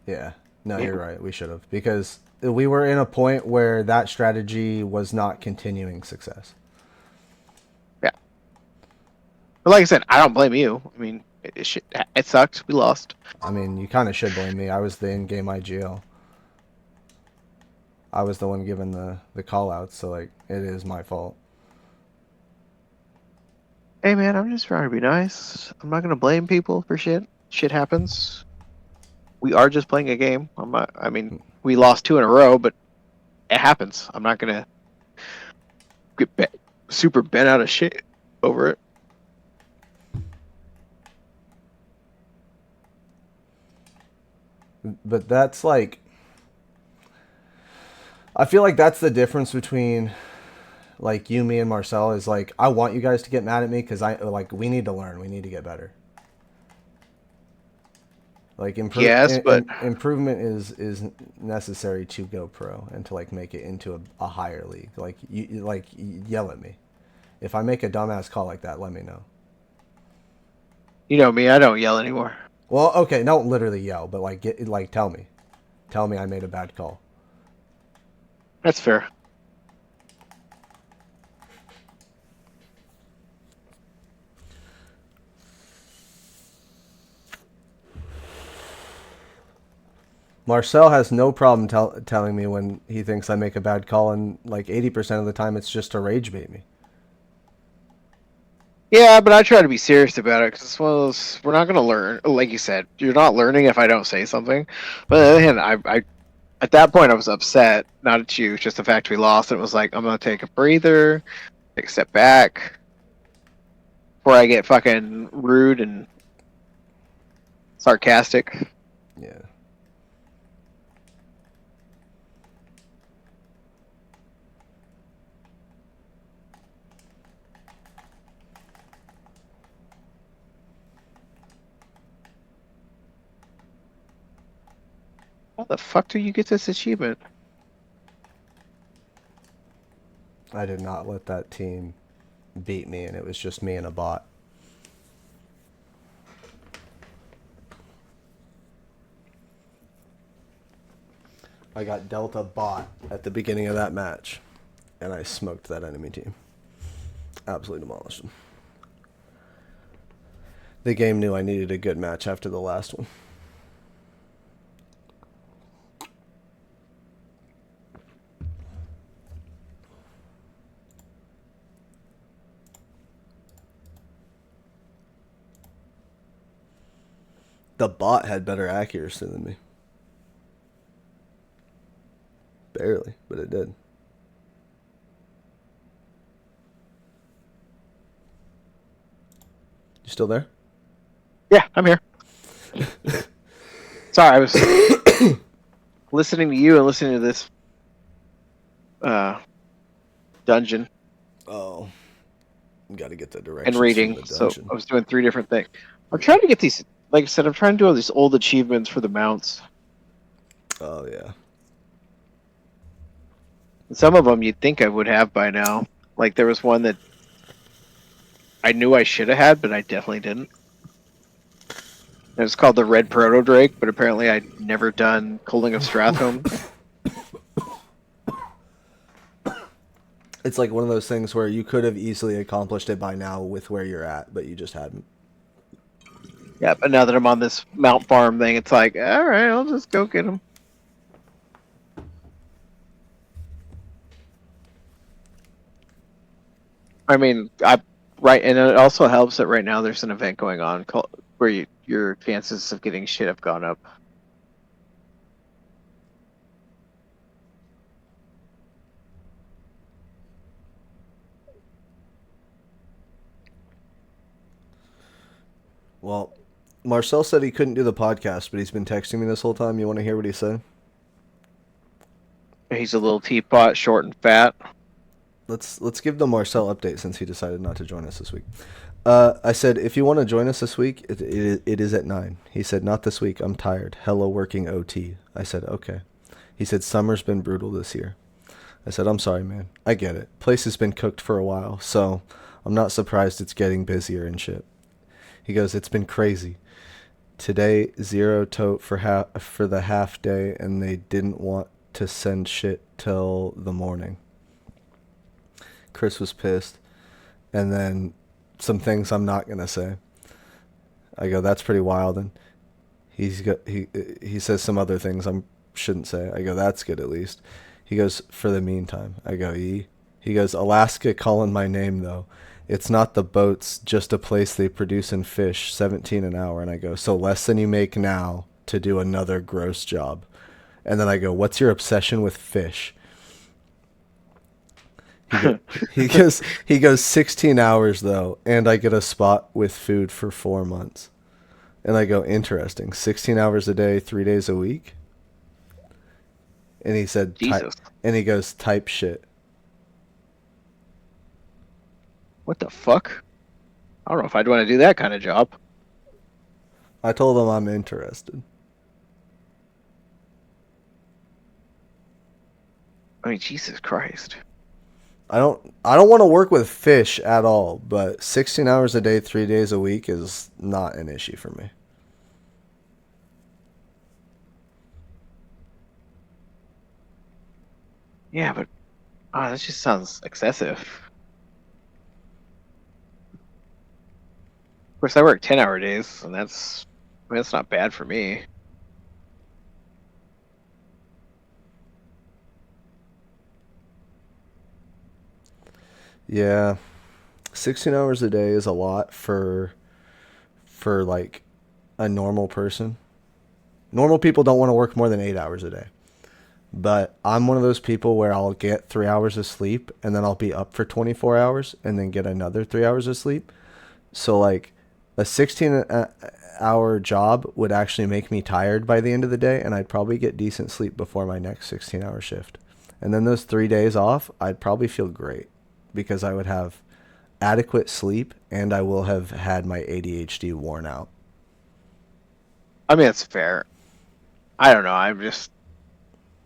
Yeah, no,
Yeah.
you're right. We should have because we were in a point where that strategy was not continuing success.
Yeah. But like I said, I don't blame you. I mean, it sucked. We lost.
I mean, you kind of should blame me. I was the in-game IGL. I was the one given the call outs, so like it is my fault.
Hey man, I'm just trying to be nice. I'm not gonna blame people for shit. Shit happens. We are just playing a game. I mean, we lost 2 in a row, but it happens. I'm not gonna get super bent out of shit over it.
But that's like I feel like that's the difference between like you, me, and Marcel is like I want you guys to get mad at me because I like we need to learn, we need to get better. Like
Yes, but
improvement is necessary to go pro and to like make it into a higher league. Like you yell at me if I make a dumbass call like that. Let me know.
you know me, I don't yell anymore.
Well, okay, don't literally yell, but tell me I made a bad call.
That's fair.
Marcel has no problem telling me when he thinks I make a bad call, and like 80% of the time, it's just to rage bait me.
Yeah, but I try to be serious about it because it's one of those. We're not gonna learn. Like you said, you're not learning if I don't say something. But on the other hand, I at that point I was upset, not at you, just the fact we lost. And it was like I'm gonna take a breather, take a step back before I get fucking rude and sarcastic.
Yeah.
How the fuck do you get this achievement?
I did not let that team beat me, and it was just me and a bot. I got dealt a bot at the beginning of that match, and I smoked that enemy team. Absolutely demolished them. The game knew I needed a good match after the last one. The bot had better accuracy than me. Barely, but it did. You still there?
Yeah, I'm here. Sorry, I was listening to you and listening to this dungeon
Oh, got to get the
and
directions for
reading.
the
So
dungeon.
I was doing 3 different things. I'm trying to get these. Like I said, I'm trying to do all these old achievements for the mounts.
Oh yeah.
And some of them you'd think I would have by now. Like there was one that I knew I should have had, but I definitely didn't. And it's called the Red Proto Drake, but apparently I'd never done Colding of Strathholm.
It's like one of those things where you could have easily accomplished it by now with where you're at, but you just hadn't.
Yeah, but now that I'm on this Mount Farm thing, it's like, all right, I'll just go get them. I mean, right, and it also helps that right now there's an event going on where your chances of getting shit have gone up.
Well, Marcel said he couldn't do the podcast, but he's been texting me this whole time. You want to hear what he said?
He's a little teapot, short and fat.
Let's give the Marcel update since he decided not to join us this week. I said, if you want to join us this week, it is at 9. He said, not this week. I'm tired. Hello, working OT. I said, okay. He said, summer's been brutal this year. I said, I'm sorry, man. I get it. Place has been cooked for a while, so I'm not surprised it's getting busier and shit. He goes, it's been crazy. Today, 0 tote for the half day, and they didn't want to send shit till the morning. Chris was pissed. And then some things I'm not going to say. I go, that's pretty wild. And he says some other things I shouldn't say. I go, that's good at least. He goes, for the meantime. I go, He goes, Alaska calling my name, though. It's not the boats, just a place they produce and fish, 17 an hour. And I go, so less than you make now to do another gross job. And then I go, what's your obsession with fish? He goes 16 hours though, and I get a spot with food for 4 months. And I go, interesting. 16 hours a day, 3 days a week. And he said,
Jesus.
And he goes, type shit.
What the fuck? I don't know if I'd want to do that kind of job.
I told him I'm interested.
I mean, Jesus Christ.
I don't want to work with fish at all, but 16 hours a day, 3 days a week is not an issue for me.
Yeah, but that just sounds excessive. Of course, I work 10-hour days, and that's not bad for me.
Yeah. 16 hours a day is a lot for like a normal person. Normal people don't want to work more than 8 hours a day. But I'm one of those people where I'll get 3 hours of sleep and then I'll be up for 24 hours and then get another 3 hours of sleep. So like a 16-hour job would actually make me tired by the end of the day, and I'd probably get decent sleep before my next 16-hour shift. And then those 3 days off, I'd probably feel great because I would have adequate sleep and I will have had my ADHD worn out.
I mean, it's fair. I don't know. I don't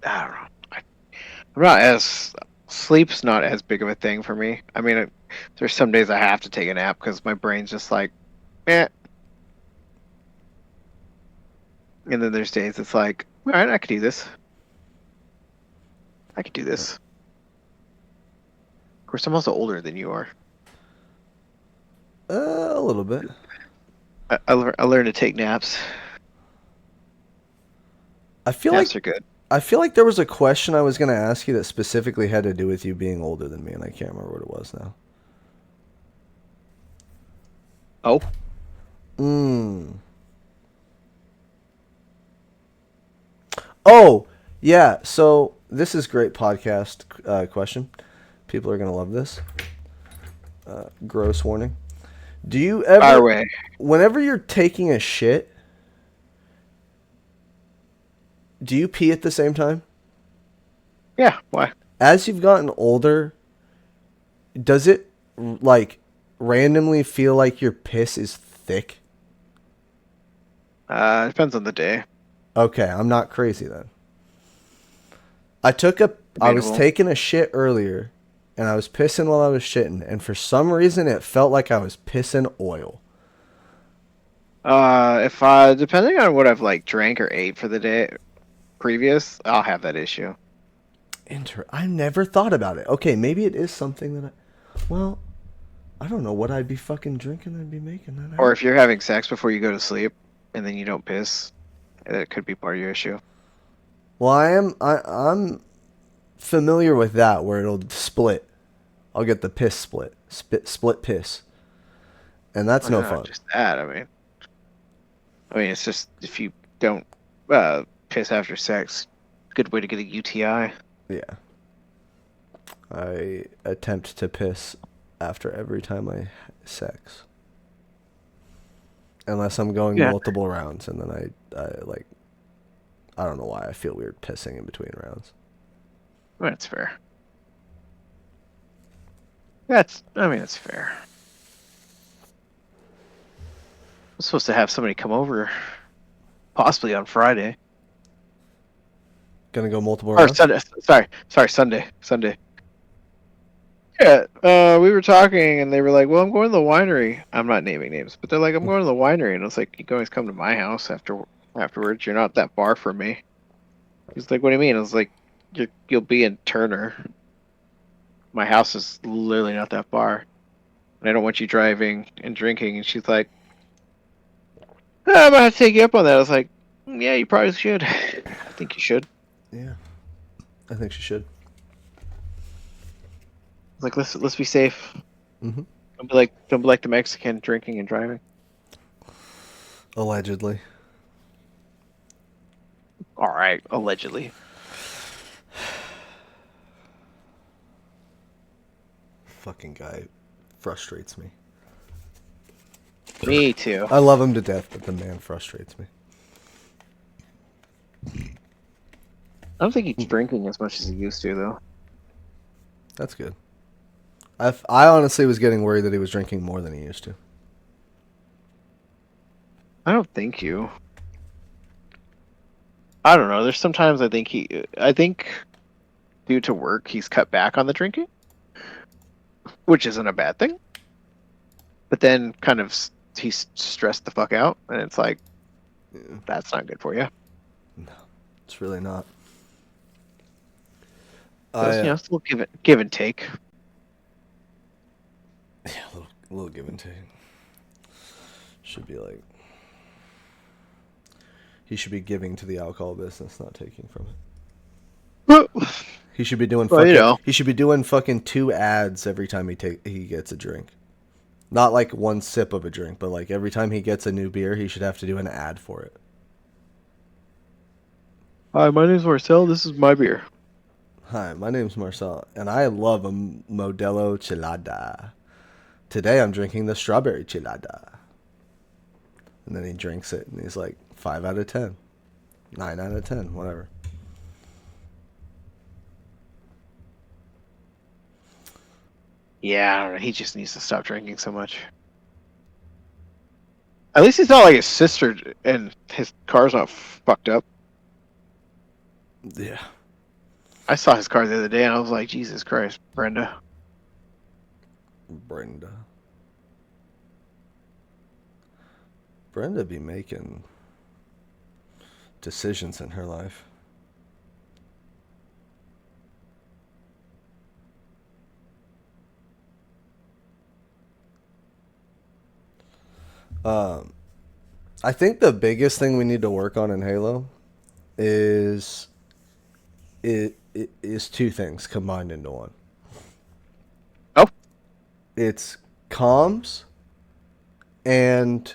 know. I'm not as sleep's not as big of a thing for me. I mean, there's some days I have to take a nap because my brain's just like, eh. And then there's days it's like, all right, I could do this. I could do this. Of course, I'm also older than you are.
A little bit.
I learned to take naps.
I feel
Naps
like
are good.
I feel like there was a question I was going to ask you that specifically had to do with you being older than me, and I can't remember what it was now.
Oh.
Oh, yeah. So this is great podcast question. People are going to love this. Gross warning. Do you
Fire
ever,
away.
whenever you're taking a shit, do you pee at the same time?
Yeah. Why?
As you've gotten older, does it like randomly feel like your piss is thick?
Depends on the day.
Okay, I'm not crazy then. I was
Debatable.
taking a shit earlier and I was pissing while I was shitting, and for some reason it felt like I was pissing oil.
If I depending on what I've like drank or ate for the day previous, I'll have that issue.
I never thought about it. Okay, maybe it is something that well, I don't know what I'd be fucking drinking I'd be making that
Or
out.
if you're having sex before you go to sleep and then you don't piss, that could be part of your issue.
Well, I'm familiar with that where it'll split. I'll get the piss split piss. And that's
Well,
no
not
fun.
just that. I mean, it's just if you don't piss after sex, good way to get a UTI.
Yeah. I attempt to piss after every time I sex. Unless I'm going
Yeah,
multiple rounds, and then I don't know why I feel weird pissing in between rounds.
that's fair. That's fair. I'm supposed to have somebody come over, possibly on Friday
Gonna go multiple
or
rounds?
Sunday. Sorry, Sunday. Yeah, we were talking, and they were like, "Well, I'm going to the winery." I'm not naming names, but they're like, "I'm going to the winery," and I was like, "You can always come to my house afterwards. You're not that far from me." He's like, "What do you mean?" I was like, "You'll be in Turner. My house is literally not that far, and I don't want you driving and drinking." And she's like, I'm gonna have to take you up on that. I was like, "Yeah, you probably should. I think you should."
Yeah. I think she should.
I was like, let's be safe.
Mm-hmm.
Don't be like the Mexican drinking and driving.
Allegedly.
All right, allegedly.
Fucking guy frustrates me.
Me too.
I love him to death, but the man frustrates me.
I don't think he's drinking as much as he used to, though.
That's good. I honestly was getting worried that he was drinking more than he used to.
I don't think you. I don't know. There's sometimes I think due to work, he's cut back on the drinking, which isn't a bad thing. But then kind of he's stressed the fuck out, and it's like,
Yeah.
that's not good for you.
No, it's really not.
So, still give and take.
Yeah, a little give and take. Should be like he should be giving to the alcohol business, not taking from it. He should be doing
Well,
he should be doing fucking 2 ads every time he gets a drink. Not like one sip of a drink, but like every time he gets a new beer, he should have to do an ad for it.
Hi, my name's Marcel. This is my beer.
Hi, my name's Marcel, and I love a Modelo Chilada. Today I'm drinking the strawberry Chilada. And then he drinks it, and he's like, 5 out of 10. 9 out of 10, whatever.
Yeah, I don't know. He just needs to stop drinking so much. At least he's not like his sister, and his car's not fucked up.
Yeah.
I saw his car the other day, and I was like, Jesus Christ, Brenda.
Brenda. Brenda be making decisions in her life. I think the biggest thing we need to work on in Halo is it is 2 things combined into one.
Oh,
It's comms and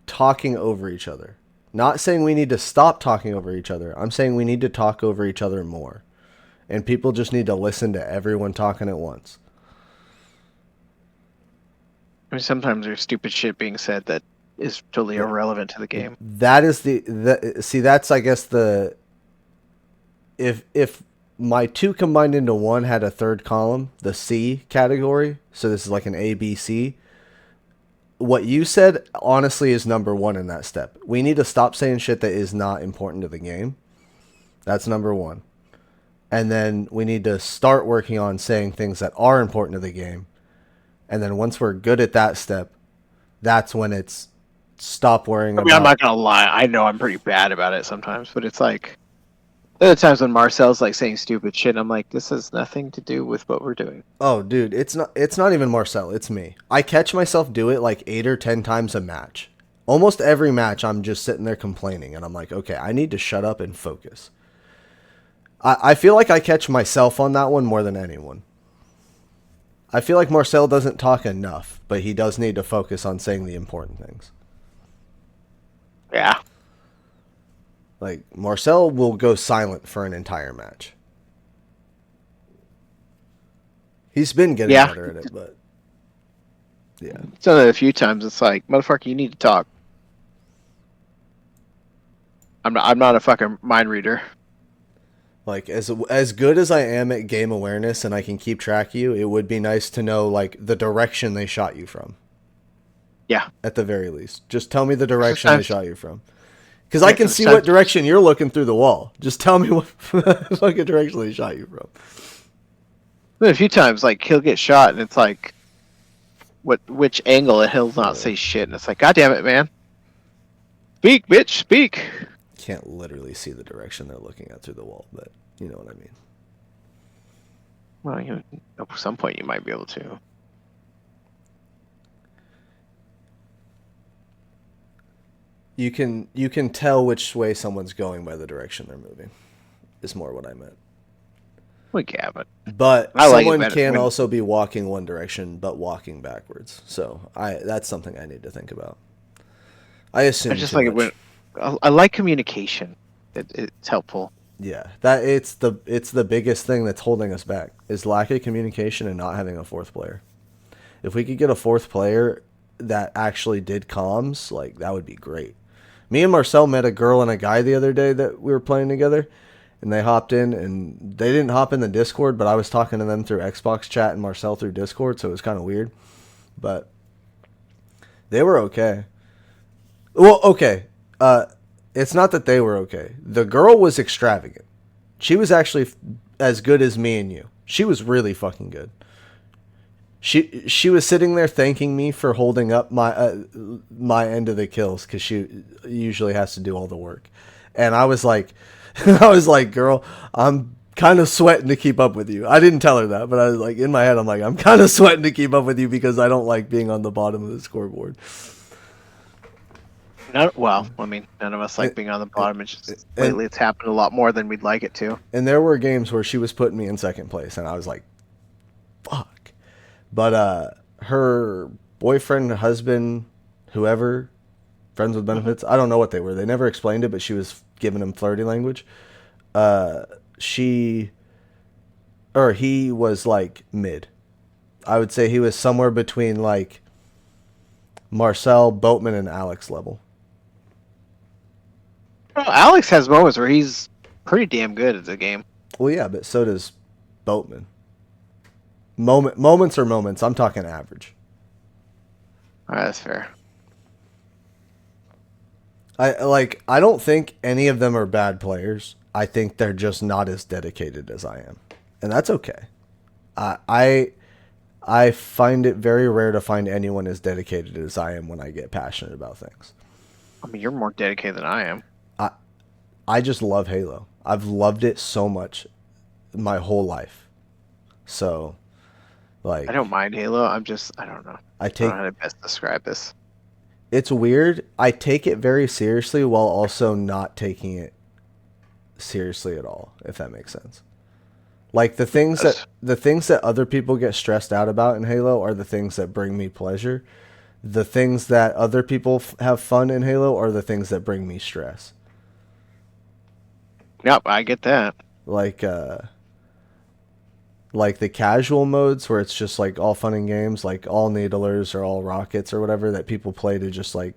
talking over each other. Not saying we need to stop talking over each other. I'm saying we need to talk over each other more. And people just need to listen to everyone talking at once.
mean, sometimes there's stupid shit being said that is totally irrelevant to the game.
That is see, that's, I guess, the if my two combined into one had a third column, the C category, so this is like an A, B, C. What you said, honestly, is number one in that step. We need to stop saying shit that is not important to the game. That's number one. And then we need to start working on saying things that are important to the game. And then once we're good at that step, that's when it's stop worrying
I mean, I'm not gonna lie. I know I'm pretty bad about it sometimes, but it's like there are times when Marcel's like saying stupid shit. And I'm like, this has nothing to do with what we're doing.
Oh, dude, it's not even Marcel, it's me. I catch myself do it like 8 or 10 times a match. Almost every match I'm just sitting there complaining and I'm like, okay, I need to shut up and focus. I feel like I catch myself on that one more than anyone. I feel like Marcel doesn't talk enough, but he does need to focus on saying the important things.
Yeah.
Like, Marcel will go silent for an entire match. He's been getting better at it, but yeah.
So a few times it's like, motherfucker, you need to talk. I'm not a fucking mind reader.
Like, as good as I am at game awareness and I can keep track of you, it would be nice to know, like, the direction they shot you from.
Yeah.
At the very least. Just tell me the direction they shot you from. Because I can see what direction you're looking through the wall. Just tell me what fucking direction they shot you from.
But a few times, like, he'll get shot and it's like, which angle, and he'll not say shit. And it's like, God damn it, man. Speak, bitch, speak.
Can't literally see the direction they're looking at through the wall, but you know what I mean.
Well, at some point you might be able to.
You can tell which way someone's going by the direction they're moving. Is more what I meant.
We can,
but someone can also be walking one direction but walking backwards. So that's something I need to think about. I assume. I just like it when
I like communication. It's helpful.
Yeah, that it's the biggest thing that's holding us back is lack of communication and not having a fourth player. If we could get a fourth player that actually did comms, like that would be great. Me and Marcel met a girl and a guy the other day that we were playing together, and they hopped in, and they didn't hop in the Discord, but I was talking to them through Xbox chat and Marcel through Discord, so it was kind of weird. But they were okay. Well, okay. It's not that they were okay. The girl was extravagant. She was actually as good as me and you. She was really fucking good. She was sitting there thanking me for holding up my end of the kills because she usually has to do all the work, and I was like, girl, I'm kind of sweating to keep up with you. I didn't tell her that, but I was like, in my head, I'm like, I'm kind of sweating to keep up with you because I don't like being on the bottom of the scoreboard.
Well, I mean, none of us like being on the bottom. It's just lately it's happened a lot more than we'd like it to.
And there were games where she was putting me in second place, and I was like, fuck. But her boyfriend, husband, whoever, friends with benefits, I don't know what they were. They never explained it, but she was giving him flirty language. He was like mid. I would say he was somewhere between like Marcel, Boatman, and Alex level.
Well, Alex has moments where he's pretty damn good at the game.
Well, yeah, but so does Boatman. Moments are moments. I'm talking average.
All right, that's fair.
I don't think any of them are bad players. I think they're just not as dedicated as I am, and that's okay. I find it very rare to find anyone as dedicated as I am when I get passionate about things.
I mean, you're more dedicated than I am.
I just love Halo. I've loved it so much my whole life. So, like,
I don't mind Halo. I don't know. I don't know how to best describe this.
It's weird. I take it very seriously while also not taking it seriously at all, if that makes sense. Like the things that other people get stressed out about in Halo are the things that bring me pleasure. The things that other people have fun in Halo are the things that bring me stress.
Yep, I get that.
Like like the casual modes where it's just like all fun and games, like all needlers or all rockets or whatever that people play to just like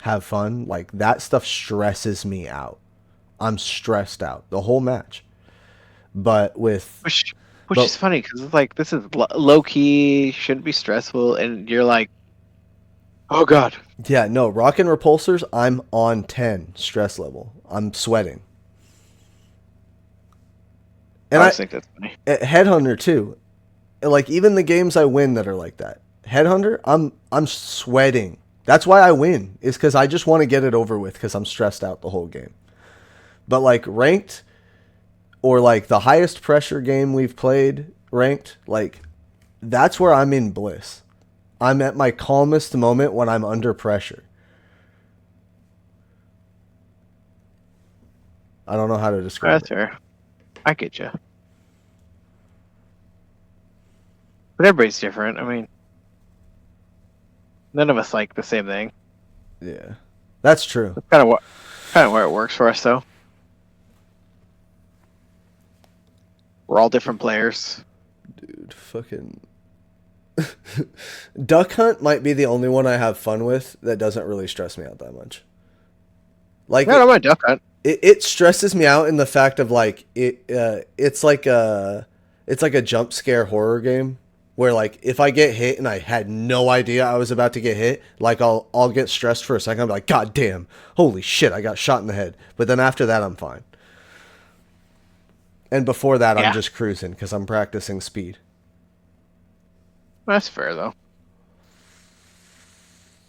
have fun, like that stuff stresses me out. I'm stressed out the whole match. But with
Which
but
is funny because it's like this is low key, shouldn't be stressful, and you're like, oh god.
yeah, no, rocket repulsors, I'm on 10 stress level. I'm sweating. And
I
I
just think that's funny.
at Headhunter too. Like even the games I win that are like that. Headhunter, I'm sweating. That's why I win. Is cuz I just want to get it over with cuz I'm stressed out the whole game. But like ranked or like the highest pressure game we've played, ranked, like that's where I'm in bliss. I'm at my calmest moment when I'm under pressure. I don't know how to describe
That's
it.
fair. I get you. But everybody's different. I mean, none of us like the same thing.
Yeah. That's true.
That's kind of where it works for us, though. We're all different players.
Dude, fucking Duck Hunt might be the only one I have fun with that doesn't really stress me out that much. Like
No, I don't mind duck hunt.
it stresses me out in the fact of like it's like a jump scare horror game where like if I get hit and I had no idea I was about to get hit, like I'll get stressed for a second. I'm like, God damn, holy shit, I got shot in the head. But then after that, I'm fine. And before that, I'm
Yeah,
just cruising because I'm practicing speed.
that's fair though.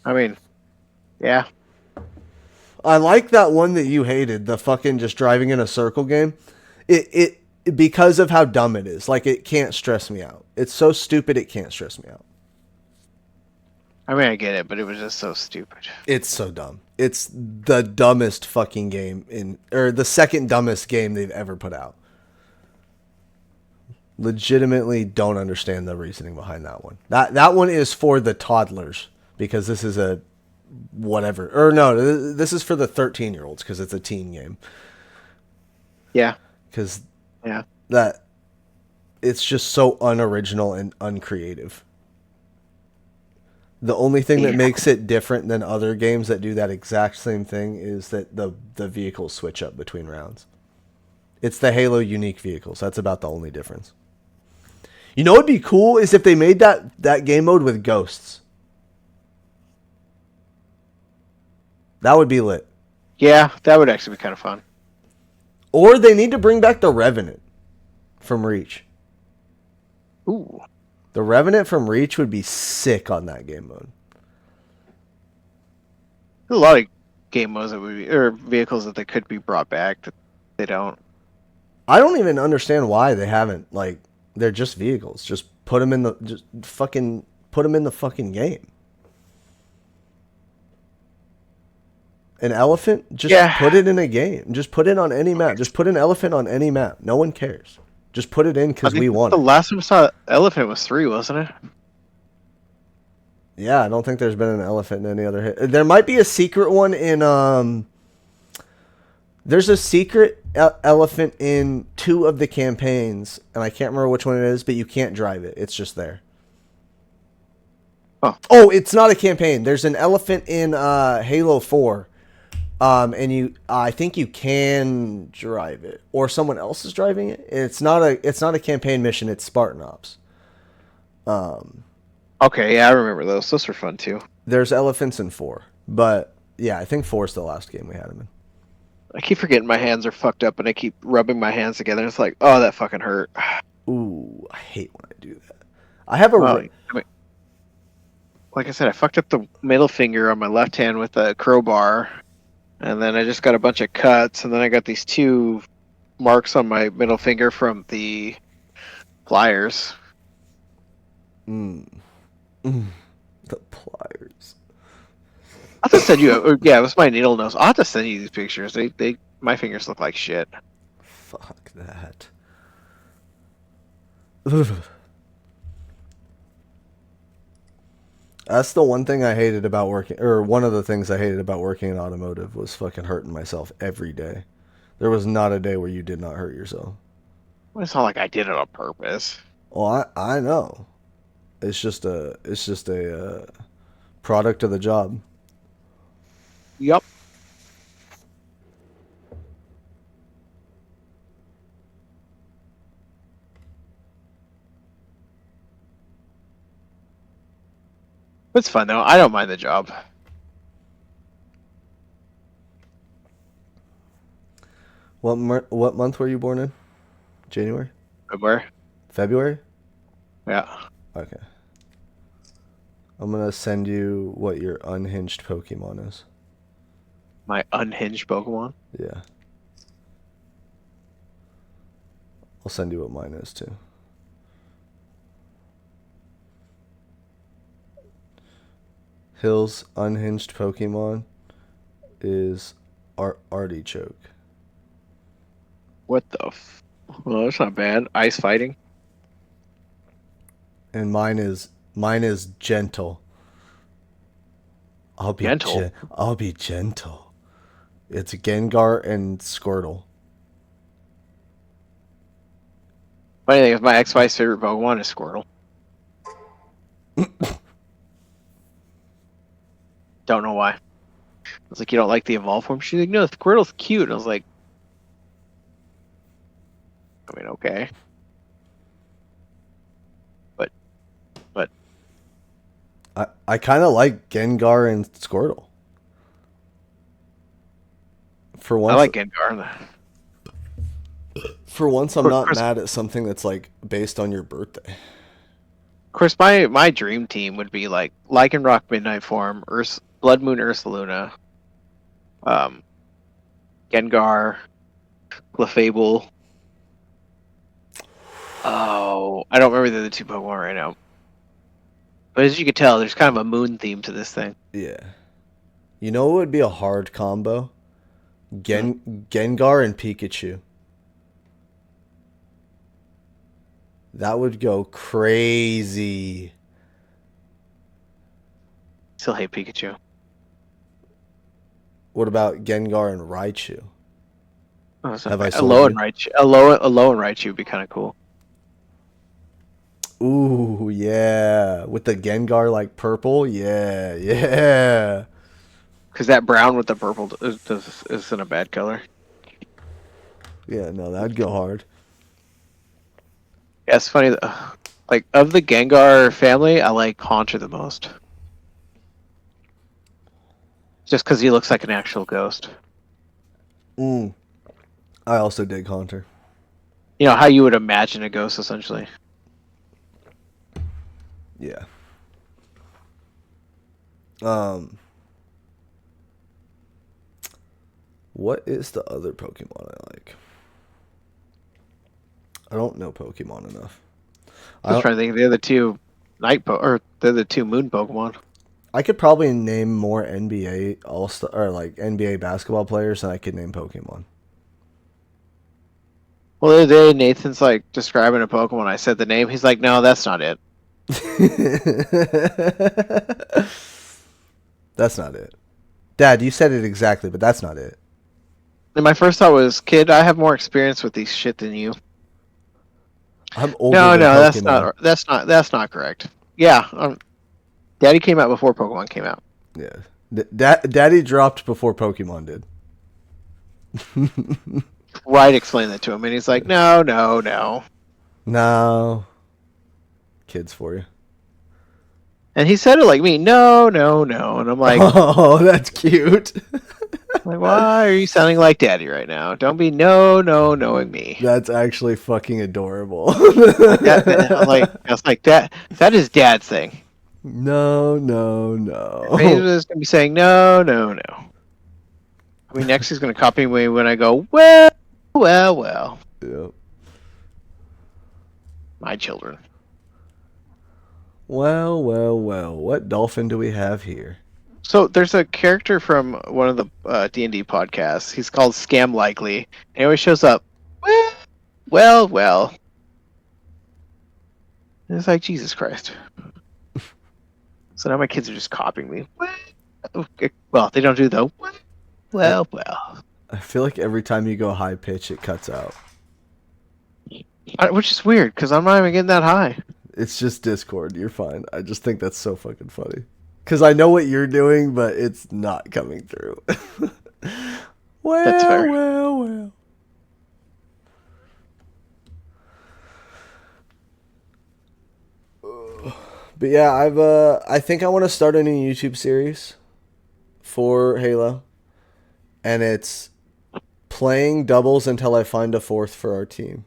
I mean, yeah,
I like that one that you hated, the fucking just driving in a circle game. It because of how dumb it is. Like it can't stress me out. It's so stupid it can't stress me out.
I mean, I get it, but it was just so stupid.
It's so dumb. It's the dumbest fucking game or the second dumbest game they've ever put out. Legitimately don't understand the reasoning behind that one. That one is for the toddlers because this is a whatever. Or no, this is for the 13-year-olds because it's a teen game.
Yeah,
Because
yeah.
that it's just so unoriginal and uncreative. The only thing that
Yeah.
makes it different than other games that do that exact same thing is that the vehicles switch up between rounds. It's the Halo unique vehicles. That's about the only difference. You know what'd be cool is if they made that game mode with ghosts. That would be lit.
Yeah, that would actually be kind of fun.
Or they need to bring back the Revenant from Reach.
Ooh.
The Revenant from Reach would be sick on that game mode.
There's a lot of game modes that would be, or vehicles that they could be brought back that they don't.
I don't even understand why they haven't. Like, they're just vehicles. Just put them in the fucking game. An elephant, just put it in a game. Just put it on any map. Just put an elephant on any map. No one cares. Just put it in because we want
the
it.
last time I saw elephant was 3, wasn't it?
Yeah, I don't think there's been an elephant in any other hit. There might be a secret one in there's a secret elephant in 2 of the campaigns, and I can't remember which one it is, but you can't drive it. It's just there. Oh, it's not a campaign. There's an elephant in Halo 4. And I think you can drive it, or someone else is driving it. It's not a campaign mission. It's Spartan Ops.
Okay, yeah, I remember those. Those were fun too.
There's elephants in 4, but yeah, I think 4 is the last game we had him in.
I keep forgetting my hands are fucked up, and I keep rubbing my hands together. And it's like, oh, that fucking hurt.
Ooh, I hate when I do that. I have a
Well, I mean, like I said, I fucked up the middle finger on my left hand with a crowbar, and then I just got a bunch of cuts, and then I got these 2 marks on my middle finger from the pliers.
the pliers.
I'll have to send you. Yeah, it was my needle nose. I'll have to send you these pictures. My fingers look like shit.
Fuck that. Ugh. That's the one thing I hated about working, or one of the things I hated about working in automotive was fucking hurting myself every day. There was not a day where you did not hurt yourself.
Well, it's not like I did it on purpose.
Well, I know. It's just a product of the job.
Yup. It's fun though. I don't mind the job.
What month were you born in? January?
Where?
February?
Yeah.
Okay. I'm gonna send you what your unhinged Pokemon is.
My unhinged Pokemon.
Yeah. I'll send you what mine is too. Hill's unhinged Pokemon is Artichoke.
What the? Well, that's not bad. Ice fighting.
And mine is gentle.
Gentle.
I'll be gentle. It's Gengar and Squirtle.
Funny thing is, my ex-wife's favorite Pokemon is Squirtle. Don't know why. I was like, you don't like the evolved form? She's like, no, Squirtle's cute. And I was like, I mean, okay. But
I kind of like Gengar and Squirtle. For once,
I like Gengar.
For once, I'm not
Chris-
mad at something that's like based on your birthday.
Of course, my dream team would be like Lycanroc Midnight Form, Blood Moon Ursaluna, Gengar, Clefable. Oh, I don't remember the other two Pokemon right now. But as you can tell, there's kind of a moon theme to this thing.
Yeah. You know what would be a hard combo? Gengar and Pikachu. That would go crazy.
Still hate Pikachu.
What about Gengar and Raichu?
Oh, that's not
Have I
bad.
sold
Alolan
you?
Raichu. Alolan Raichu would be kind of cool.
Ooh, yeah. With the Gengar like purple? Yeah, yeah.
Because that brown with the purple isn't a bad color.
Yeah, no, that'd go hard.
Yeah, it's funny. Like, of the Gengar family, I like Haunter the most. Just because he looks like an actual ghost.
I also dig Haunter.
You know, how you would imagine a ghost, essentially.
Yeah. What is the other Pokemon I like? I don't know Pokemon enough.
I was trying to think of the other two they're the two moon Pokemon.
I could probably name more NBA All-Star or like NBA basketball players than I could name Pokemon.
Well, the other day, Nathan's like describing a Pokemon. I said the name. He's like, no, that's not it.
That's not it. Dad, you said it exactly, but that's not it.
And my first thought was, kid, I have more experience with these shit than you.
I'm older
No,
than
no,
Pokemon.
that's not correct. Yeah, Daddy came out before Pokemon came out.
Yeah. Daddy dropped before Pokemon did.
Right, explain that to him, and he's like, no.
No. Kids for you.
And he said it like me, no, and I'm like,
Oh, that's cute.
like, why are you sounding like Daddy right now? Don't be knowing me.
That's actually fucking adorable.
I was like, that is Dad's thing.
No.
He was gonna be saying no. I mean, next he's gonna copy me when I go, well.
Yep.
My children.
Well. What dolphin do we have here?
So there's a character from one of the D&D podcasts. He's called Scam Likely. And he always shows up. Well. And it's like, Jesus Christ. So now my kids are just copying me. Well, they don't do the well.
I feel like every time you go high pitch, it cuts out.
Which is weird because I'm not even getting that high.
It's just Discord. You're fine. I just think that's so fucking funny. Because I know what you're doing, but it's not coming through.
That's
Well,
fair.
well, well. But yeah, I think I want to start a new YouTube series for Halo, and it's playing doubles until I find a fourth for our team.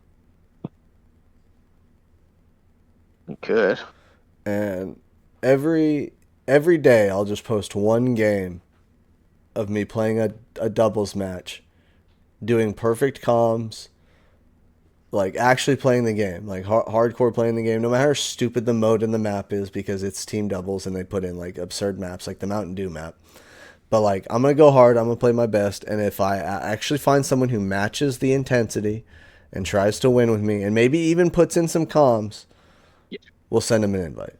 Good.
And every every day I'll just post one game of me playing a doubles match, doing perfect comms, like actually playing the game, like hardcore playing the game, no matter how stupid the mode in the map is because it's team doubles and they put in like absurd maps like the Mountain Dew map. But like I'm gonna go hard, I'm gonna play my best, and if I actually find someone who matches the intensity and tries to win with me, and maybe even puts in some comms,
Yeah.
we'll send him an invite.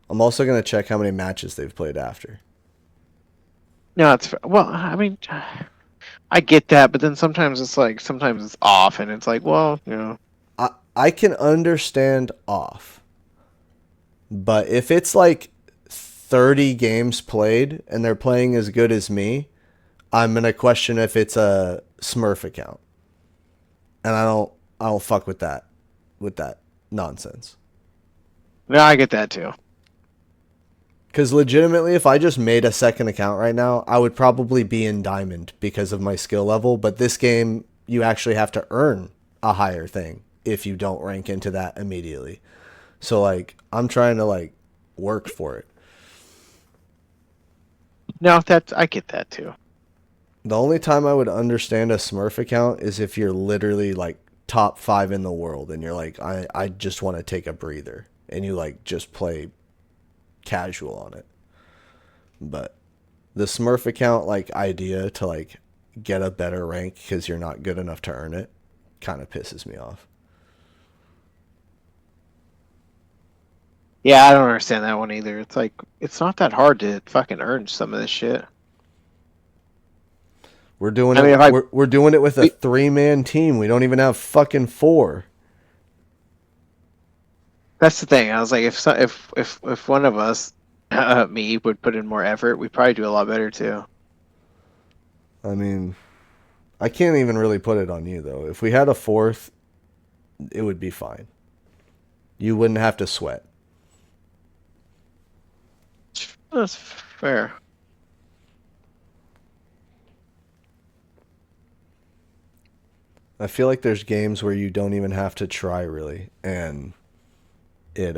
I'm also gonna check how many matches they've played after.
No, well. I mean, I get that, but then sometimes it's off, and it's like, well,
I can understand off, but if it's like 30 games played and they're playing as good as me, I'm gonna question if it's a Smurf account, and I don't fuck with that nonsense.
no, I get that too.
Because legitimately, if I just made a second account right now, I would probably be in diamond because of my skill level. But this game, you actually have to earn a higher thing if you don't rank into that immediately. So like, I'm trying to like work for it.
No, I get that too.
The only time I would understand a Smurf account is if you're literally like top 5 in the world and you're like, I just want to take a breather and you like just play casual on it. But the Smurf account like idea to like get a better rank because you're not good enough to earn it kind of pisses me off.
Yeah, I don't understand that one either. It's like it's not that hard to fucking earn some of this shit.
We're doing
I
it.
mean, if I
We're doing it with a
we,
3-man team. We don't even have fucking 4.
that's the thing. I was like, if one of us, me, would put in more effort, we'd probably do a lot better too.
I mean, I can't even really put it on you though. If we had a fourth, it would be fine. You wouldn't have to sweat.
That's fair.
I feel like there's games where you don't even have to try really, and it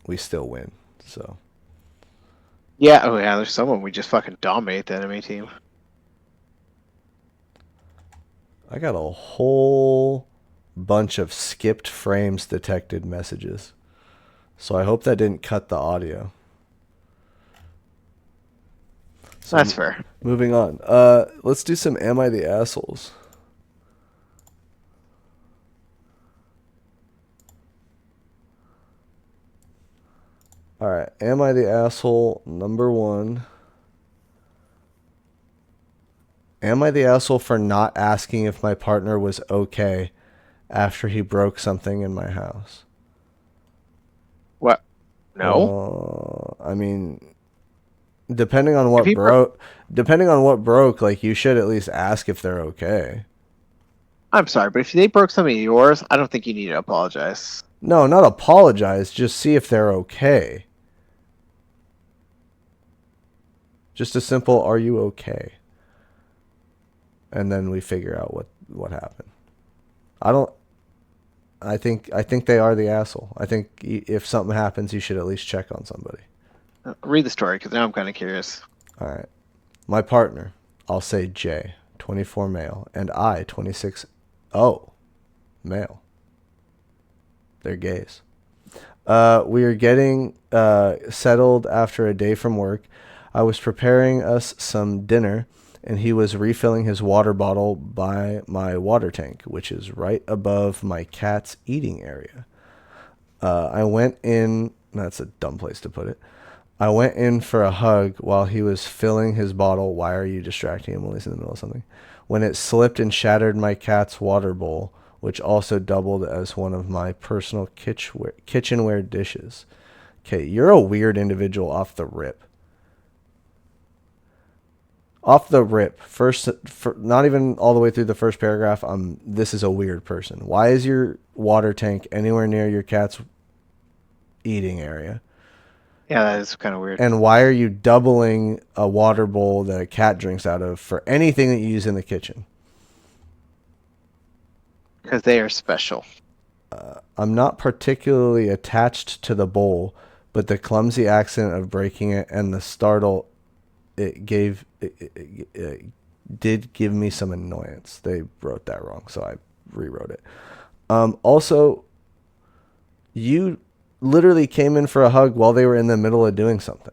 we still win. So
Yeah, oh yeah, there's someone we just fucking dominate the enemy team.
I got a whole bunch of skipped frames detected messages. So I hope that didn't cut the audio. So
That's fair.
moving on. Let's do some Am I the Assholes? Alright, Am I the Asshole number 1? Am I the asshole for not asking if my partner was okay after he broke something in my house?
What? No.
I mean, depending on
If
what
he bro-
broke, like you should at least ask if they're okay.
I'm sorry, but if they broke something of yours, I don't think you need to apologize.
No, not apologize, just see if they're okay. Just a simple are you okay? And then we figure out what happened. I don't I think they are the asshole. I think if something happens, you should at least check on somebody.
Read the story because now I'm kind of curious.
All right. My partner, I'll say J, 24 male, and I, 26 O, male. They're gays. We are getting settled after a day from work. I was preparing us some dinner, and he was refilling his water bottle by my water tank, which is right above my cat's eating area. I went in. That's a dumb place to put it. I went in for a hug while he was filling his bottle. Why are you distracting him while he's in the middle of something? When it slipped and shattered my cat's water bowl, which also doubled as one of my personal kitchenware dishes. Okay, you're a weird individual off the rip. Off the rip. First, not even all the way through the first paragraph, this is a weird person. Why is your water tank anywhere near your cat's eating area?
Yeah, that is kind of weird.
And why are you doubling a water bowl that a cat drinks out of for anything that you use in the kitchen?
Because they are special.
I'm not particularly attached to the bowl, but the clumsy accident of breaking it and the startle it did give me some annoyance. They wrote that wrong, so I rewrote it. Also, you literally came in for a hug while they were in the middle of doing something.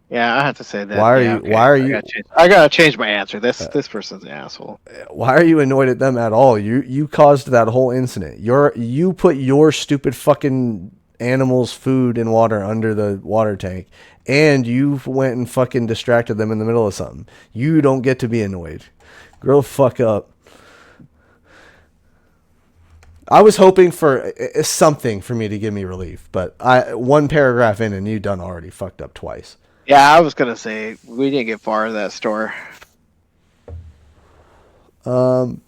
Yeah, I have to say that.
Why are
yeah,
you?
okay.
Why are you?
I gotta change my answer. This person's an asshole.
Why are you annoyed at them at all? You caused that whole incident. You put your stupid fucking animals' food and water under the water tank, and you went and fucking distracted them in the middle of something. You don't get to be annoyed. Grow the fuck up. I was hoping for something for me to give me relief, but one paragraph in and you done already fucked up twice.
Yeah, I was gonna say we didn't get far in that store.
Am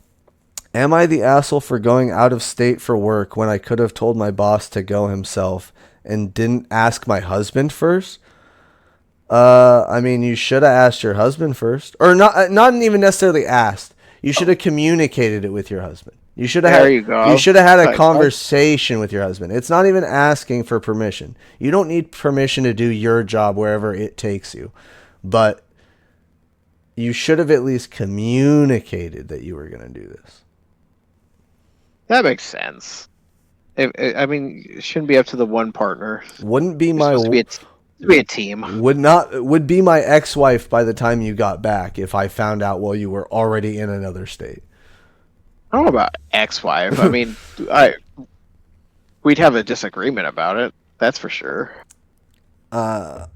I the asshole for going out of state for work when I could have told my boss to go himself and didn't ask my husband first? I mean, you should have asked your husband first, or not even necessarily asked. You should have communicated it with your husband. You should have You should have had a conversation with your husband. It's not even asking for permission. You don't need permission to do your job wherever it takes you, but you should have at least communicated that you were going to do this.
That makes sense. I mean, it shouldn't be up to the one partner.
Wouldn't be
It's supposed to be a team.
Would be my ex-wife by the time you got back if I found out while you were already in another state.
I don't know about ex-wife. I mean, we'd have a disagreement about it. That's for sure.
I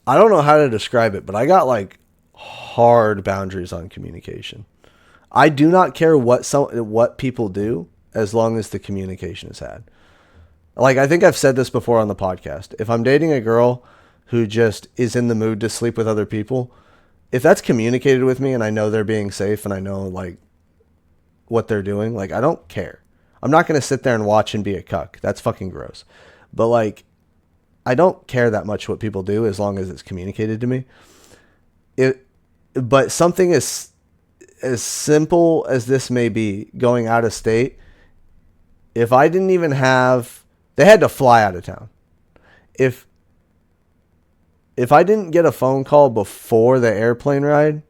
don't know how to describe it, but I got like hard boundaries on communication. I do not care what people do as long as the communication is had. Like, I think I've said this before on the podcast. If I'm dating a girl who just is in the mood to sleep with other people, if that's communicated with me and I know they're being safe and I know like what they're doing, like I don't care. I'm not going to sit there and watch and be a cuck. That's fucking gross. But like, I don't care that much what people do as long as it's communicated to me. But something as simple as this may be, going out of state, if I didn't even have, they had to fly out of town. If I didn't get a phone call before the airplane ride,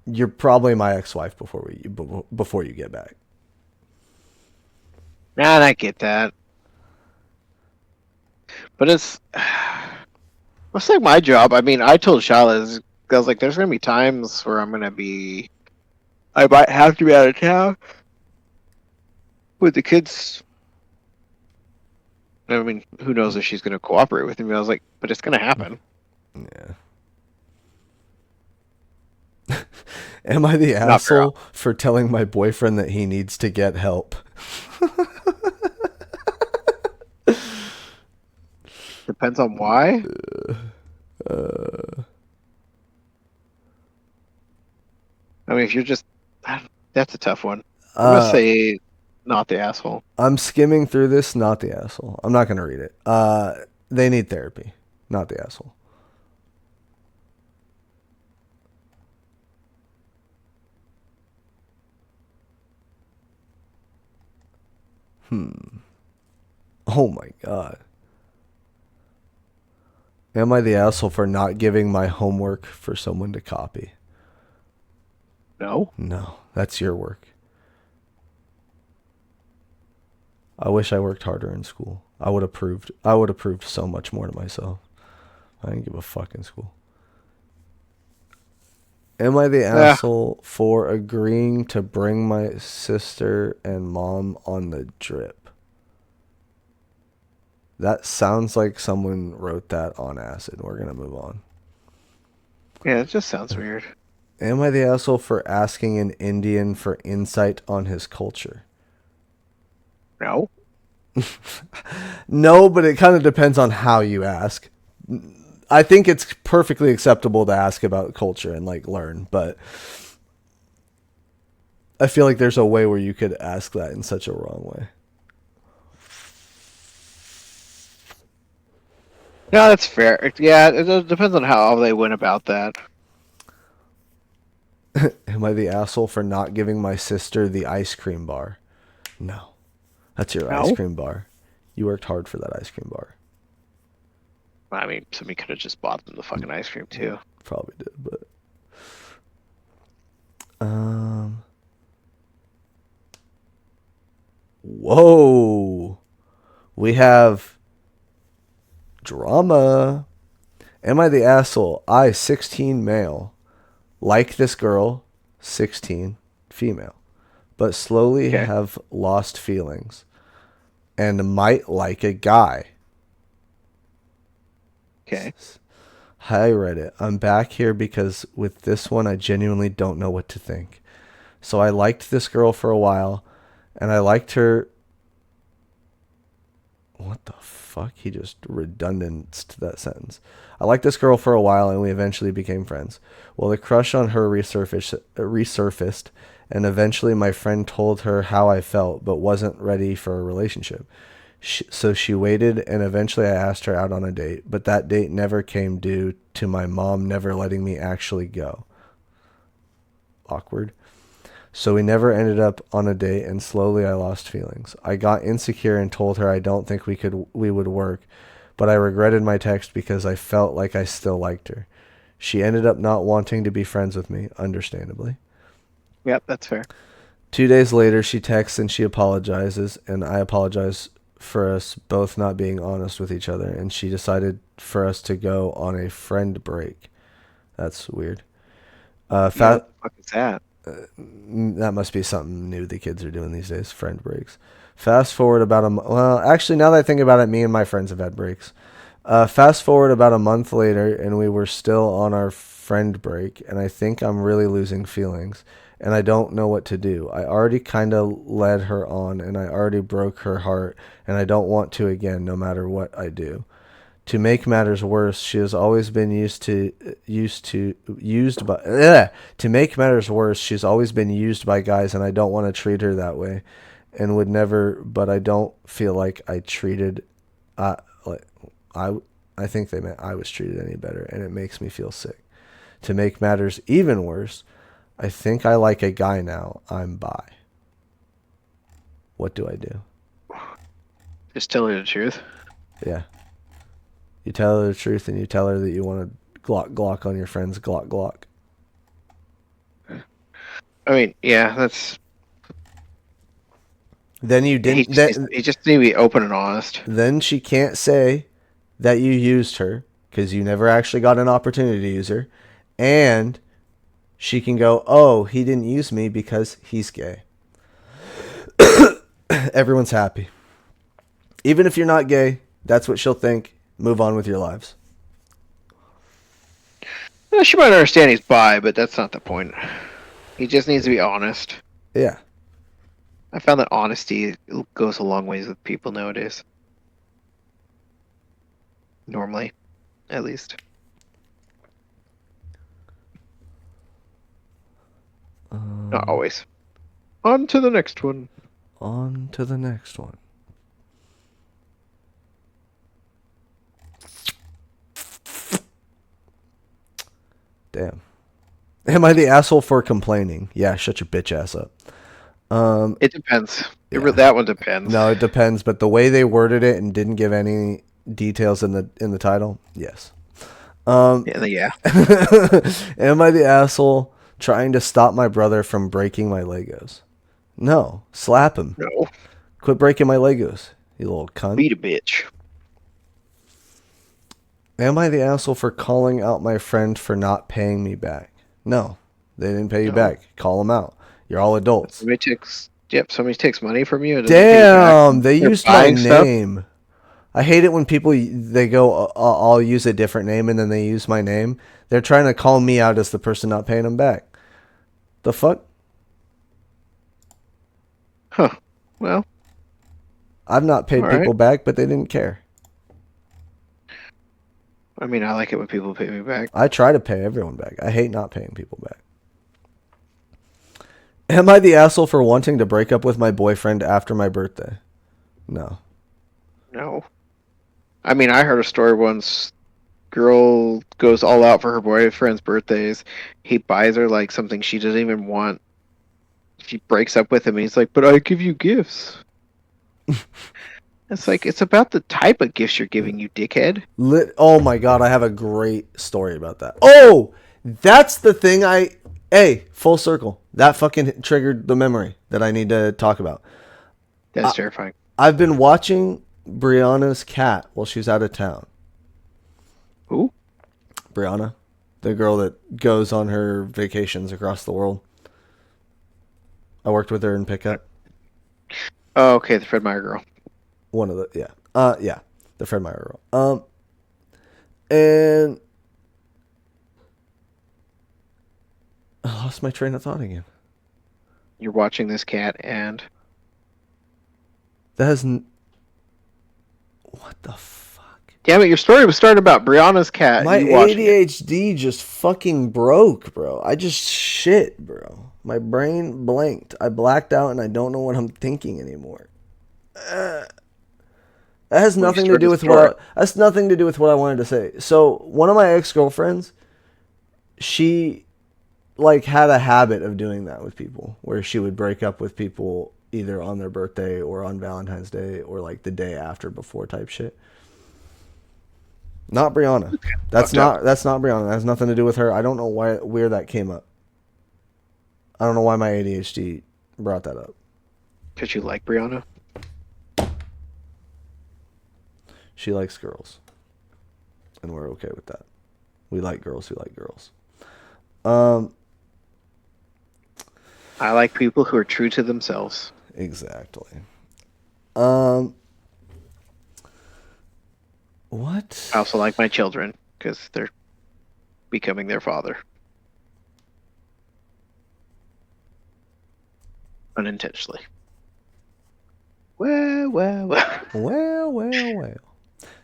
you're probably my ex-wife before you get back.
Man, I get that. But it's like my job. I mean, I told Shala, I was like, there's going to be times where I might have to be out of town with the kids. I mean, who knows if she's going to cooperate with me. I was like, but it's going to happen.
Yeah. Am I the asshole for telling my boyfriend that he needs to get help?
Depends on why. I mean, if you're just... That's a tough one. I'm going to say not the asshole.
I'm skimming through this, not the asshole. I'm not going to read it. They need therapy, not the asshole. Oh my God. Am I the asshole for not giving my homework for someone to copy?
No.
No, that's your work. I wish I worked harder in school. I would have proved so much more to myself. I didn't give a fuck in school. Am I the
Yeah.
asshole for agreeing to bring my sister and mom on the drip? That sounds like someone wrote that on acid. We're going to move on.
Yeah, it just sounds weird.
Am I the asshole for asking an Indian for insight on his culture?
No.
No, but it kind of depends on how you ask. I think it's perfectly acceptable to ask about culture and like learn, but I feel like there's a way where you could ask that in such a wrong way.
No, that's fair. Yeah, it depends on how they went about that.
Am I the asshole for not giving my sister the ice cream bar? No. That's your ice
No.
cream bar. You worked hard for that ice cream bar.
I mean, somebody could have just bought them the fucking ice cream too.
Probably did, but um whoa. We have drama. Am I the asshole? I, 16 male, like this girl, 16 female, but slowly
Okay.
have lost feelings and might like a guy.
Okay.
Hi, Reddit. I'm back here because with this one, I genuinely don't know what to think. So I liked this girl for a while, and I liked her. What the fuck? He just redundanced that sentence. I liked this girl for a while, and we eventually became friends. Well, the crush on her resurfaced, and eventually my friend told her how I felt, but wasn't ready for a relationship. So she waited, and eventually I asked her out on a date, but that date never came due to my mom never letting me actually go. Awkward. So we never ended up on a date, and slowly I lost feelings. I got insecure and told her I don't think we would work, but I regretted my text because I felt like I still liked her. She ended up not wanting to be friends with me, understandably.
Yep, that's fair.
2 days later, she texts and she apologizes, and I apologize for us both not being honest with each other, and she decided for us to go on a friend break. That's weird.
Yeah, what the fuck is that?
That must be something new the kids are doing these days, friend breaks. Fast forward about well, actually, now that I think about it, me and my friends have had breaks. Fast forward about a month later, and we were still on our friend break, and I think I'm really losing feelings, and I don't know what to do. I already kind of led her on, and I already broke her heart, and I don't want to again, no matter what I do. To make matters worse, she has always been used by to make matters worse, she's always been used by guys, and I don't want to treat her that way and would never, but I don't feel like I treated like I I think they meant I was treated any better, and it makes me feel sick. To make matters even worse, I think I like a guy now. I'm bi. What do I do?
Just tell her the truth.
Yeah. You tell her the truth, and you tell her that you want to glock on your friend's glock.
I mean, yeah, that's.
Then you
He
didn't.
just needs, he just need to be open and honest.
Then she can't say that you used her because you never actually got an opportunity to use her, and she can go, "Oh, he didn't use me because he's gay." Everyone's happy. Even if you're not gay, that's what she'll think. Move on with your lives.
She might understand he's bi, but that's not the point. He just needs to be honest.
Yeah.
I found that honesty goes a long ways with people nowadays. Normally, at least. Not always. On to the next one.
On to the next one. Damn. Am I the asshole for complaining? Yeah, shut your bitch ass up.
It depends.
Yeah.
That one depends.
No, it depends, but the way they worded it and didn't give any details in the title, yes.
Yeah.
Am I the asshole trying to stop my brother from breaking my Legos? No, slap him.
No.
Quit breaking my Legos, you little cunt.
Beat a bitch.
Am I the asshole for calling out my friend for not paying me back? No, They didn't pay you
No.
back. Call them out. You're all adults.
Somebody takes money from you and doesn't pay you back.
Damn, they
They're
used my
buying stuff.
name. I hate it when people they go, I'll use a different name, and then they use my name. They're trying to call me out as the person not paying them back. The fuck?
Huh. Well,
I've not paid
all
people
right.
back, but they didn't care.
I mean, I like it when people pay me back.
I try to pay everyone back. I hate not paying people back. Am I the asshole for wanting to break up with my boyfriend after my birthday? No.
No. I mean, I heard a story once. Girl goes all out for her boyfriend's birthdays. He buys her like something she doesn't even want. She breaks up with him, and he's like, "But I give you gifts." It's like, it's about the type of gifts you're giving, you dickhead.
Oh my god, I have a great story about that. Oh, that's the thing Hey, full circle. That fucking triggered the memory that I need to talk about.
That's terrifying.
I've been watching Brianna's cat while she's out of town.
Who?
Brianna, the girl that goes on her vacations across the world. I worked with her in pickup.
Oh, okay, the Fred Meyer girl.
One of the yeah, the Fred Meyer girl. And I lost my train of thought again.
You're watching this cat, and
That has what the fuck?
damn it, your story was starting about Brianna's cat.
My
You watching it.
ADHD just fucking broke, bro. I just shit, bro. My brain blanked. I blacked out and I don't know what I'm thinking anymore. That has nothing to do with that's nothing to do with what I wanted to say. So one of my ex-girlfriends, she like had a habit of doing that with people, where she would break up with people either on their birthday or on Valentine's Day or like the day after before type shit. Not Brianna. That's not Brianna. That has nothing to do with her. I don't know where that came up. I don't know why my ADHD brought that up.
Because you like Brianna?
She likes girls. And we're okay with that. We like girls who like girls.
I like people who are true to themselves.
Exactly. What?
I also like my children because they're becoming their father. Unintentionally. Well.
Well.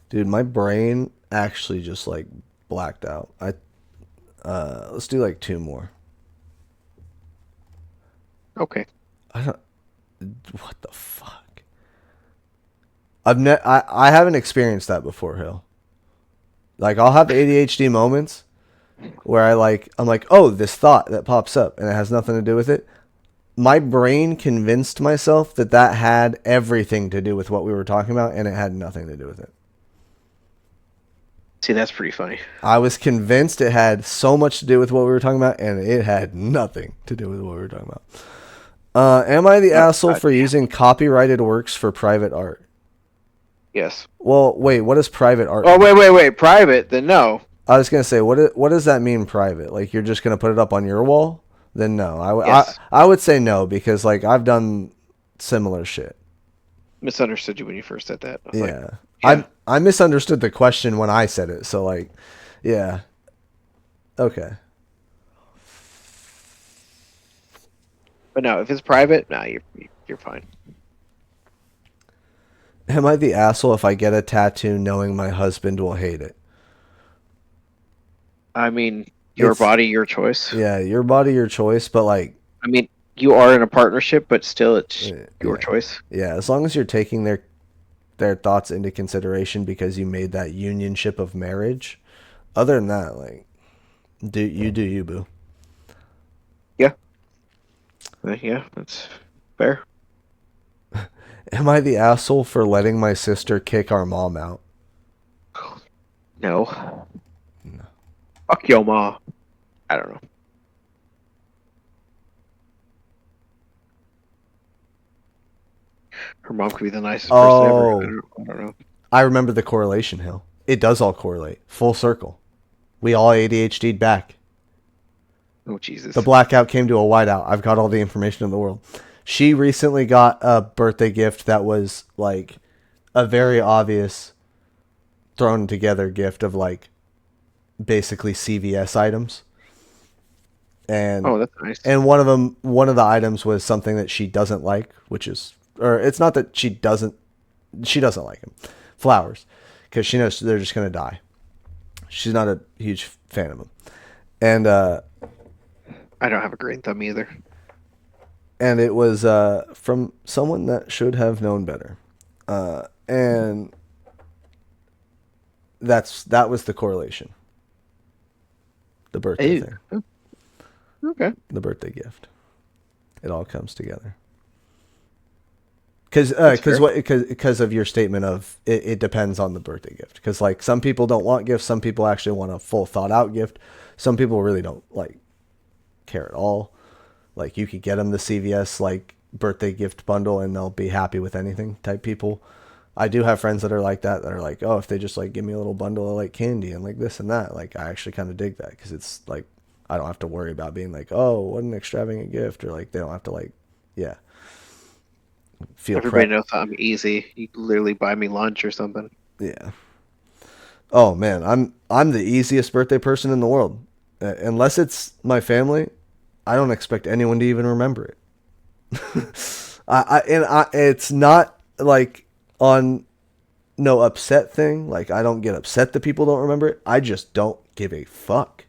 Dude, my brain actually just like blacked out. Let's do like two more.
Okay.
What the fuck? I haven't experienced that before, Hill. Like I'll have ADHD moments where I'm like, oh, this thought that pops up and it has nothing to do with it. My brain convinced myself that had everything to do with what we were talking about, and it had nothing to do with it.
See, that's pretty funny.
I was convinced it had so much to do with what we were talking about, and it had nothing to do with what we were talking about. Am I the asshole for using copyrighted works for private art?
Yes.
Well, wait, what is private art?
Oh, wait. Private? Then no.
I was going to say, what does that mean, private? Like, you're just going to put it up on your wall? Then no.
Yes.
I would say no, because, like, I've done similar shit.
Misunderstood you when you first said that.
Yeah. I misunderstood the question when I said it, so, like, yeah. Okay.
But no, if it's private, no, you're fine.
Am I the asshole if I get a tattoo knowing my husband will hate it?
I mean, your body, your choice.
Yeah, your body, your choice, but like...
I mean, you are in a partnership, but still it's your choice.
Yeah, as long as you're taking their thoughts into consideration because you made that unionship of marriage. Other than that, like, do you, boo.
Yeah. Yeah, that's fair.
Am I the asshole for letting my sister kick our mom out?
No. Fuck your ma. I don't know. Her mom could be the nicest person ever. I don't know.
I remember the correlation, Hill. It does all correlate. Full circle. We all ADHD'd back.
Oh
The
Jesus.
blackout came to a whiteout. I've got all the information in the world. She recently got a birthday gift that was like a very obvious thrown together gift of like basically CVS items. And
Oh, that's nice.
one of the items was something that she doesn't like, which is, or it's not that she doesn't like them, flowers, because she knows they're just gonna die. She's not a huge fan of them, and
I don't have a green thumb either.
it was from someone that should have known better, and that was the correlation. The birthday
Ew.
thing,
Okay.
the birthday gift, it all comes together. Because
That's fair.
because of your statement of it depends on the birthday gift. Because like some people don't want gifts, some people actually want a full thought out gift, some people really don't like care at all. Like you could get them the CVS like birthday gift bundle and they'll be happy with anything type people. I do have friends that are like that are like, oh, if they just like give me a little bundle of like candy and like this and that, like I actually kind of dig that because it's like I don't have to worry about being like, oh, what an extravagant gift, or like they don't have to like, yeah, feel
Everybody
pre
knows I'm easy. You can literally buy me lunch or something.
yeah. Oh man, I'm the easiest birthday person in the world. Unless it's my family, I don't expect anyone to even remember it. It's not like on no upset thing. Like I don't get upset that people don't remember it. I just don't give a fuck.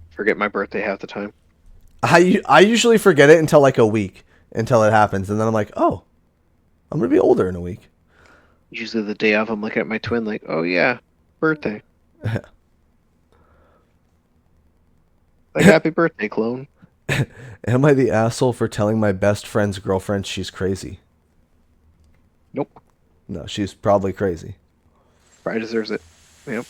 Forget my birthday half the time.
I usually forget it until like a week until it happens, and then I'm like, oh, I'm gonna be older in a week.
Usually the day of, I'm looking at my twin like, oh yeah, birthday. Like, happy birthday, clone.
Am I the asshole for telling my best friend's girlfriend she's crazy?
Nope.
No, she's probably crazy.
Probably deserves it. Yep.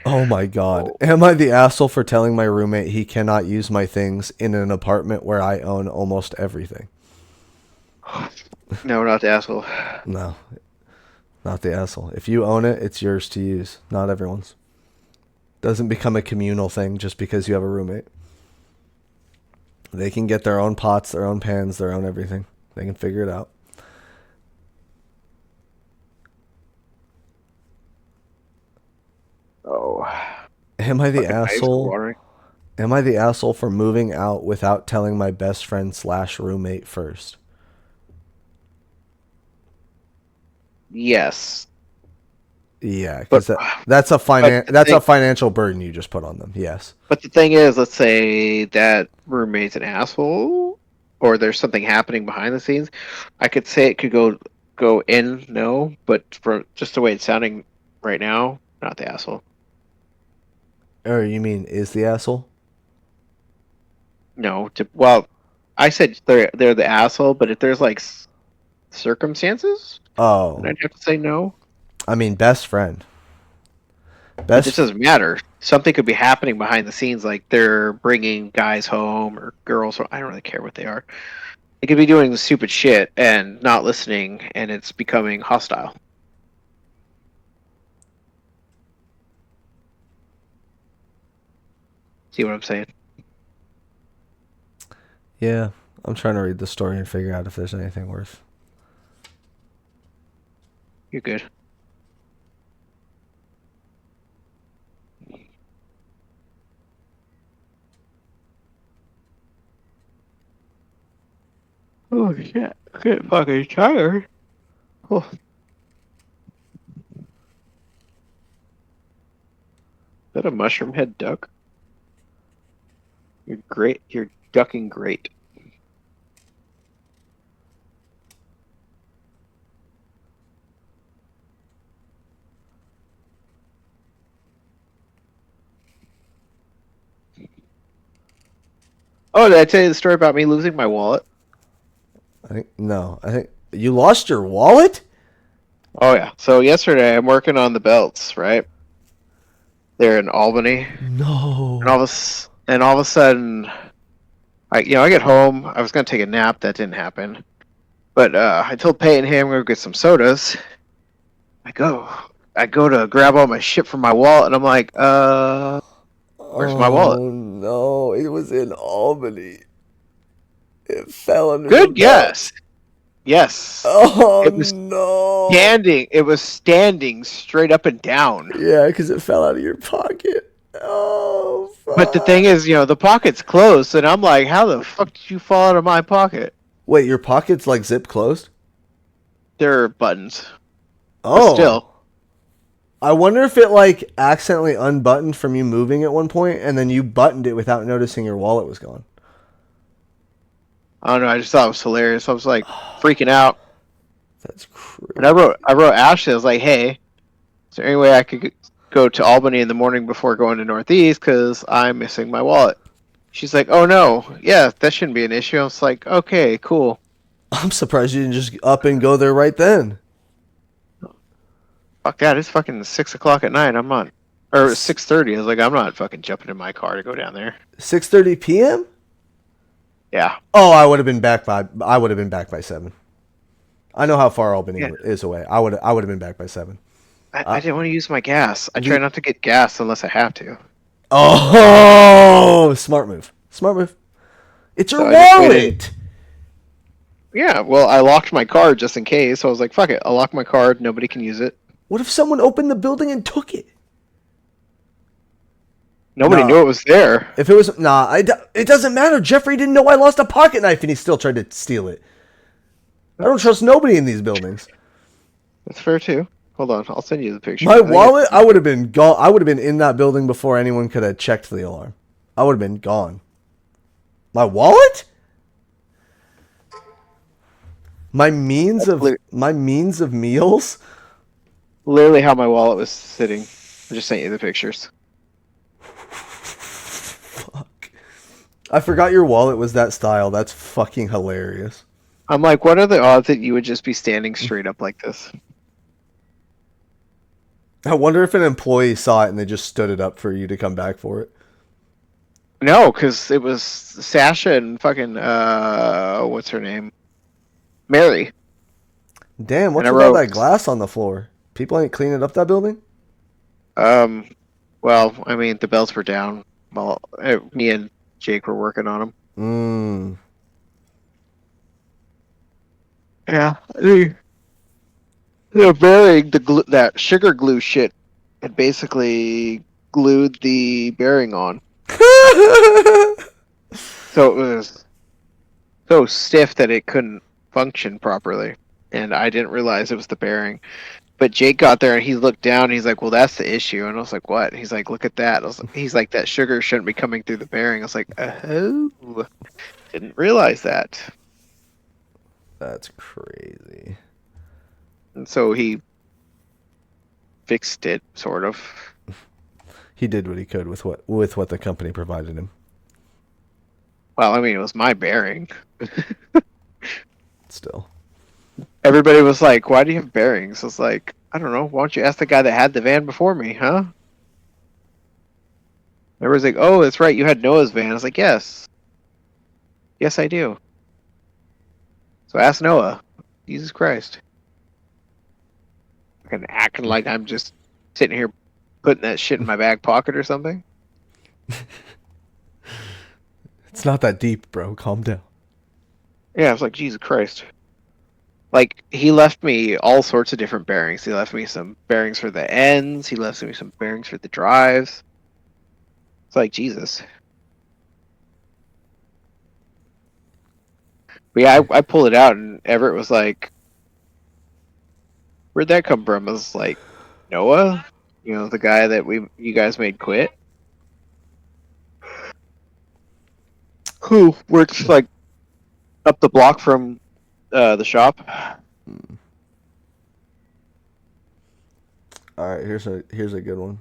Oh my god.
Oh.
Am I the asshole for telling my roommate he cannot use my things in an apartment where I own almost everything?
No, not the asshole.
No, not the asshole. If you own it, it's yours to use, not everyone's. Doesn't become a communal thing just because you have a roommate. They can get their own pots, their own pans, their own everything. They can figure it out.
Oh,
Am I the
fucking ice
asshole?
watering.
Am I the asshole for moving out without telling my best friend slash roommate first?
Yes,
Yeah,
but
because that's a
but the
that's
thing,
a financial burden you just put on them. Yes.
but the thing is, let's say that roommate's an asshole, or there's something happening behind the scenes. I could say it could go in, no, but for just the way it's sounding right now, not the asshole.
Or you mean is the asshole?
No, well, I said they're the asshole, but if there's like circumstances, then
Oh,
I'd have to say no.
I mean best friend.
But this
Best.
doesn't matter. Something could be happening behind the scenes, like they're bringing guys home or girls. I don't really care what they are. They could be doing the stupid shit and not listening, and it's becoming hostile. See what I'm saying?
Yeah, I'm trying to read the story and figure out if there's anything worth.
You're good. Oh shit! I get fucking tired. Oh, is that a mushroom head duck? You're great. You're ducking great. Oh, did I tell you the story about me losing my wallet?
I think no. I think you lost your wallet.
Oh yeah. So yesterday I'm working on the belts, right? They're in Albany, and
No.
all of a sudden, I get home. I was gonna take a nap. That didn't happen. But I told Peyton, hey, I'm gonna get some sodas. I go. I go to grab all my shit from my wallet, and I'm like, where's my wallet?
Oh no, it was in Albany. It fell under the
Good
bus.
guess. Yes.
Oh
It was
no.
standing. It was standing straight up and down.
Yeah, because it fell out of your pocket. Oh
But the thing
fuck.
is, the pocket's closed, and I'm like, how the fuck did you fall out of my pocket?
Wait, your pocket's like zip closed?
There are buttons, but
Oh.
still.
I wonder if it like accidentally unbuttoned from you moving at one point and then you buttoned it without noticing your wallet was gone.
I don't know. I just thought it was hilarious. I was like freaking out,
That's
and
crazy.
I wrote Ashley. I was like, hey, is there any way I could go to Albany in the morning before going to Northeast because I'm missing my wallet? She's like, oh no, yeah, that shouldn't be an issue. I was like, okay, cool.
I'm surprised you didn't just up and go there right then.
Fuck that. It's fucking 6 o'clock at night. I'm not, or 6:30. I was like, I'm not fucking jumping in my car to go down there.
6:30 p.m.?
Yeah.
Oh, I would have been back by 7. I know how far Albany
Yeah.
is away. I would have been back by 7.
I didn't want to use my gas. I try
The
not to get gas unless I have to.
Oh, smart move. Smart move. It's your
So I just waited.
wallet.
Yeah, well, I locked my card just in case. So I was like, fuck it. I'll lock my card. Nobody can use it.
What if someone opened the building and took it?
Nobody
Nah.
knew it was there.
If it was it doesn't matter. Jeffrey didn't know I lost a pocket knife and he still tried to steal it. I don't trust nobody in these buildings.
That's fair too. Hold on, I'll send you the picture.
My wallet, I would have been gone. I would have been in that building before anyone could have checked the alarm. I would have been gone. My wallet? My means of meals?
Literally how my wallet was sitting. I just sent you the pictures.
Fuck. I forgot your wallet was that style. That's fucking hilarious.
I'm like, what are the odds that you would just be standing straight up like this?
I wonder if an employee saw it and they just stood it up for you to come back for it.
No, because it was Sasha and fucking what's her name? Mary.
Damn, what's
And I
with all
wrote,
that glass on the floor? People ain't cleaning up that building?
well, I mean, the bells were down. Well, me and Jake were working on them.
Mmm.
Yeah, they're burying that sugar glue shit. It basically glued the bearing on, so it was so stiff that it couldn't function properly. And I didn't realize it was the bearing. But Jake got there and he looked down. And he's like, "Well, that's the issue." And I was like, "What?" He's like, "Look at that." He's like, "That sugar shouldn't be coming through the bearing." I was like, "Oh, didn't realize that."
That's crazy.
And so he fixed it, sort of.
He did what he could with what the company provided him.
Well, I mean, it was my bearing.
Still.
Everybody was like, "Why do you have bearings?" I was like, "I don't know. Why don't you ask the guy that had the van before me, huh?" Everybody's like, "Oh, that's right. You had Noah's van." I was like, "Yes. Yes, I do." So ask Noah. Jesus Christ. Fucking acting like I'm just sitting here putting that shit in my back pocket or something.
It's not that deep, bro. Calm down.
Yeah, I was like, Jesus Christ. Like, he left me all sorts of different bearings. He left me some bearings for the ends. He left me some bearings for the drives. It's like, Jesus. But yeah, I pulled it out, and Everett was like, "Where'd that come from?" I was like, "Noah? The guy that you guys made quit? Who works, like, up the block from the shop?"
All right, here's a good one.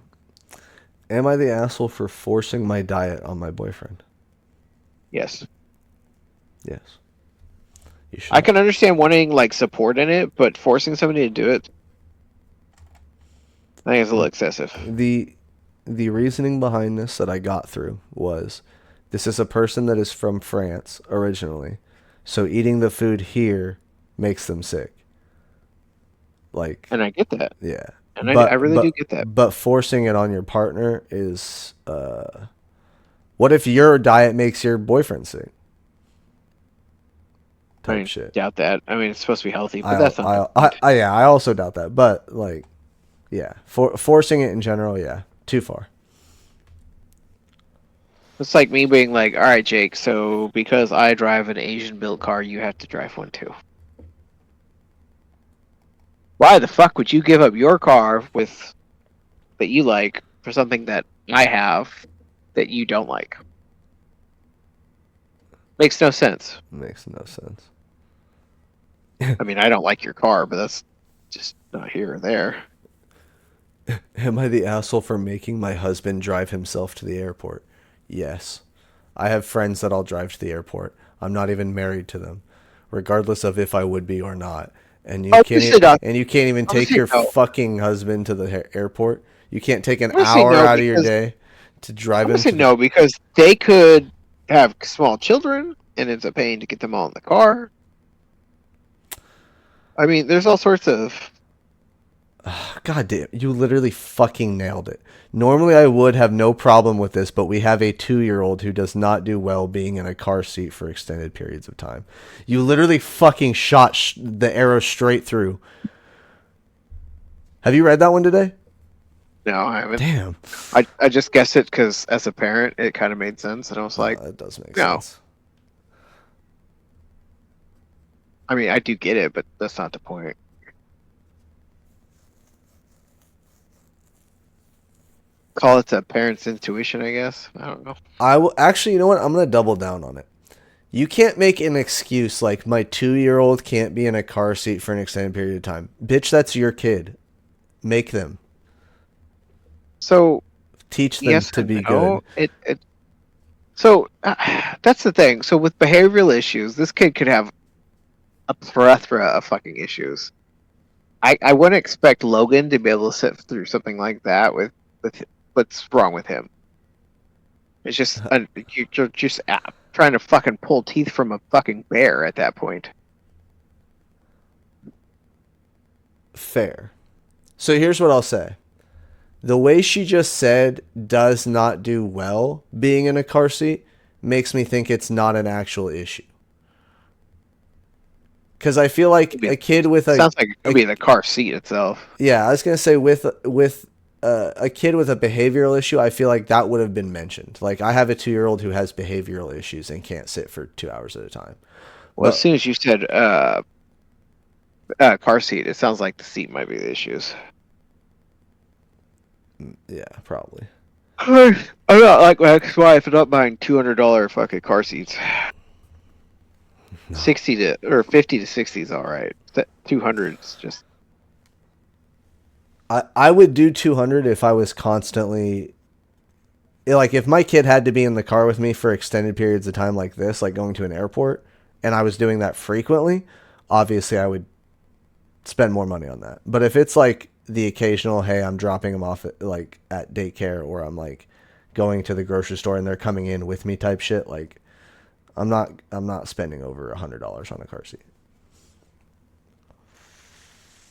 Am I the asshole for forcing my diet on my boyfriend?
Yes.
Yes. You should.
I can understand wanting, like, support in it, but forcing somebody to do it, I think it's a little excessive.
The reasoning behind this that I got through was this is a person that is from France originally. So eating the food here makes them sick. Like,
And I get that.
yeah.
And I really do get that.
But forcing it on your partner is what if your diet makes your boyfriend sick?
I
Type
mean,
shit.
doubt that. I mean, it's supposed to be healthy, but that's not the point.
Yeah, I also doubt that. But like, yeah, forcing it in general, yeah, too far.
It's like me being like, all right, Jake, so because I drive an Asian built car, you have to drive one too. Why the fuck would you give up your car that you like for something that I have that you don't like? Makes no sense.
Makes no sense.
I mean, I don't like your car, but that's just not here or there.
Am I the asshole for making my husband drive himself to the airport? Yes. I have friends that I'll drive to the airport. I'm not even married to them, regardless of if I would be or not. And
Obviously not.
you can't even take
Obviously
your
no.
fucking husband to the airport. You can't take an
Obviously
hour
no,
out of your
because
day to drive him
obviously
to the.
no, because they could have small children, and it's a pain to get them all in the car. I mean, there's all sorts of.
God damn, you literally fucking nailed it. Normally I would have no problem with this, but we have a 2-year-old who does not do well being in a car seat for extended periods of time. You literally fucking shot the arrow straight through. Have you read that one today?
No, I haven't.
Damn.
I just guessed it because as a parent, it kind of made sense, and I was like,
It does make
no.
sense.
I mean, I do get it, but that's not the point. Call it a parent's intuition, I guess. I don't know.
I will actually, you know what? I'm gonna double down on it. You can't make an excuse like my 2-year-old can't be in a car seat for an extended period of time. Bitch, that's your kid. Make them.
So
Teach them
yes
to
and
be
no.
good.
So that's the thing. So with behavioral issues, this kid could have a plethora of fucking issues. I wouldn't expect Logan to be able to sit through something like that with what's wrong with him. It's just you're just trying to fucking pull teeth from a fucking bear at that point.
Fair. So here's what I'll say. The way she just said does not do well being in a car seat makes me think it's not an actual issue. Because I feel like a kid with a...
Sounds like it could be the car seat itself.
Yeah, I was going to say with a kid with a behavioral issue, I feel like that would have been mentioned. Like, I have a 2-year-old who has behavioral issues and can't sit for 2 hours at a time.
Well, as soon as you said car seat, it sounds like the seat might be the issues.
Yeah, probably.
I'm not like my ex-wife. I'm not buying $200 fucking car seats. No. 50 to 60 is all right. 200 is just.
I would do 200 if I was constantly, like, if my kid had to be in the car with me for extended periods of time like this, like going to an airport, and I was doing that frequently, obviously I would spend more money on that. But if it's like the occasional, hey, I'm dropping them off at daycare, or I'm like going to the grocery store and they're coming in with me type shit, like I'm not spending over $100 on a car seat.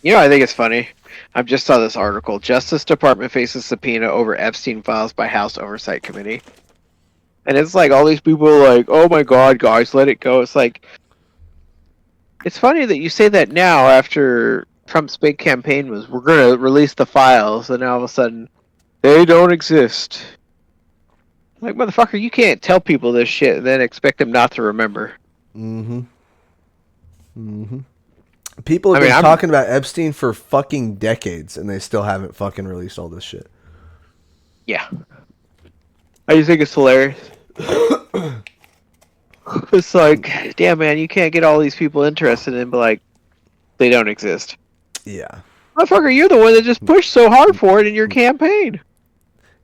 You know, I think it's funny. I just saw this article. Justice Department faces subpoena over Epstein files by House Oversight Committee. And it's like all these people are like, oh my God, guys, let it go. It's like, it's funny that you say that now after Trump's big campaign was, we're going to release the files, and now all of a sudden, they don't exist. Like, motherfucker, you can't tell people this shit and then expect them not to remember.
Mm-hmm. Mm-hmm. People have been talking about Epstein for fucking decades, and they still haven't fucking released all this shit.
Yeah. I just think it's hilarious. It's like, damn, man, you can't get all these people interested in, but like, they don't exist.
Yeah.
Motherfucker, you're the one that just pushed so hard for it in your campaign.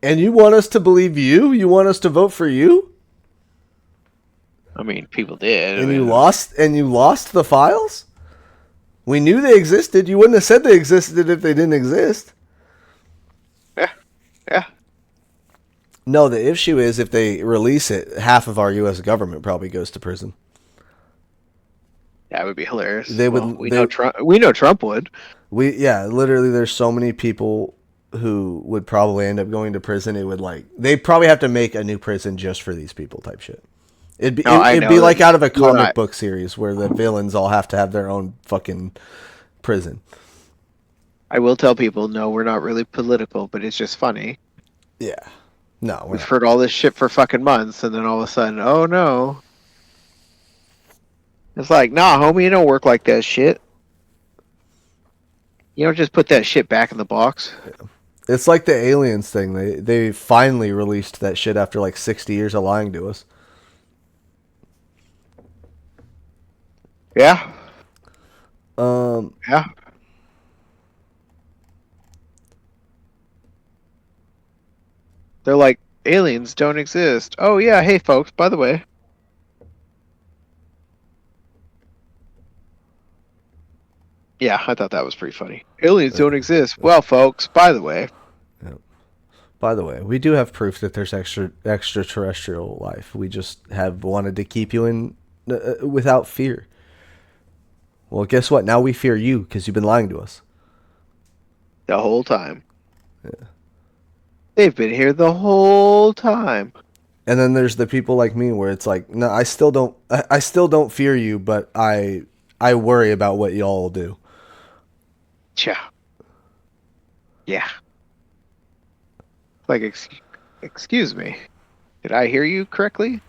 And you want us to believe you? You want us to vote for you?
I mean, people did.
And you lost the files? We knew they existed. You wouldn't have said they existed if they didn't exist.
Yeah. Yeah.
No, the issue is if they release it, half of our U.S. government probably goes to prison.
That would be hilarious.
They
Well,
would
we
they
know Trump. We know Trump would.
literally there's so many people who would probably end up going to prison. It would like they'd probably have to make a new prison just for these people type shit.
No, I
It'd be
know that
like out of a
you and I.
comic book series where the villains all have to have their own fucking prison.
I will tell people, no, we're not really political, but it's just funny.
Yeah. No, we're
We've
not.
heard all this shit for fucking months, and then all of a sudden, oh no. It's like, nah, homie, you don't work like that shit. You don't just put that shit back in the box.
It's like the aliens thing. They finally released that shit after like 60 years of lying to us.
Yeah.
Um,
Yeah. They're like, aliens don't exist. Oh, yeah. Hey, folks, by the way. Yeah, I thought that was pretty funny. Aliens don't exist. Well, folks, by the way.
yeah. By the way, we do have proof that there's extraterrestrial life. We just have wanted to keep you in without fear. Well, guess what? Now we fear you because you've been lying to us.
The whole time. Yeah. They've been here the whole time.
And then there's the people like me where it's like, no, I still don't fear you, but I worry about what y'all will do.
Yeah. Like, excuse me. Did I hear you correctly?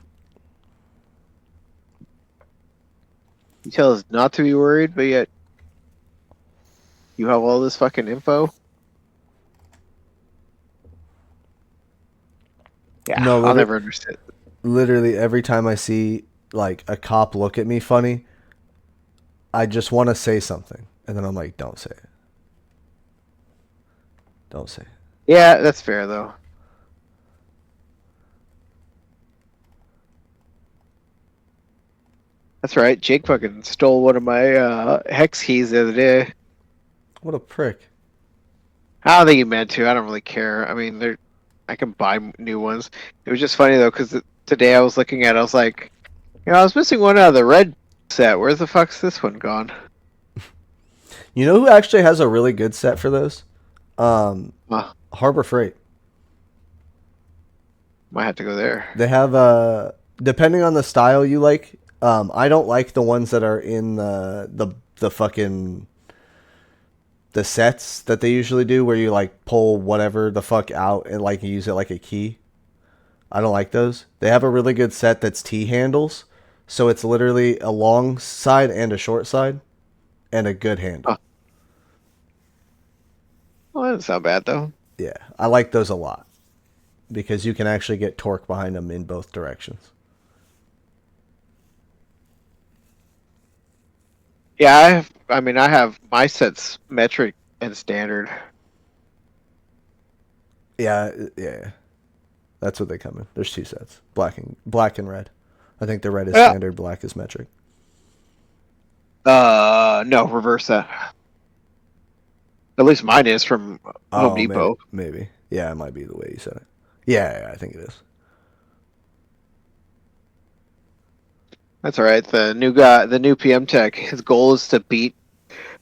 You tell us not to be worried, but yet you have all this fucking info? Yeah,
No,
I'll never understand.
Literally every time I see like a cop look at me funny, I just want to say something, and then I'm like, don't say it. Don't say it.
Yeah, that's fair though. That's right. Jake fucking stole one of my hex keys the other day.
What a prick.
I don't think he meant to. I don't really care. I mean, I can buy new ones. It was just funny though, because today I was looking at it, I was like, I was missing one out of the red set. Where the fuck's this one gone?
You know who actually has a really good set for those? Harbor Freight.
Might have to go there.
They have depending on the style you like. I don't like the ones that are in the fucking the sets that they usually do where you like pull whatever the fuck out and like you use it like a key. I don't like those. They have a really good set that's T handles. So it's literally a long side and a short side and a good handle.
Well, that doesn't sound bad though.
Yeah, I like those a lot because you can actually get torque behind them in both directions.
Yeah, I have my sets metric and standard.
Yeah. That's what they come in. There's two sets, black and red. I think the red is standard, black is metric.
No, reverse that. At least mine is from Home Depot.
Maybe. Yeah, it might be the way you said it. Yeah, I think it is.
That's all right. The new guy, the new PM tech, his goal is to beat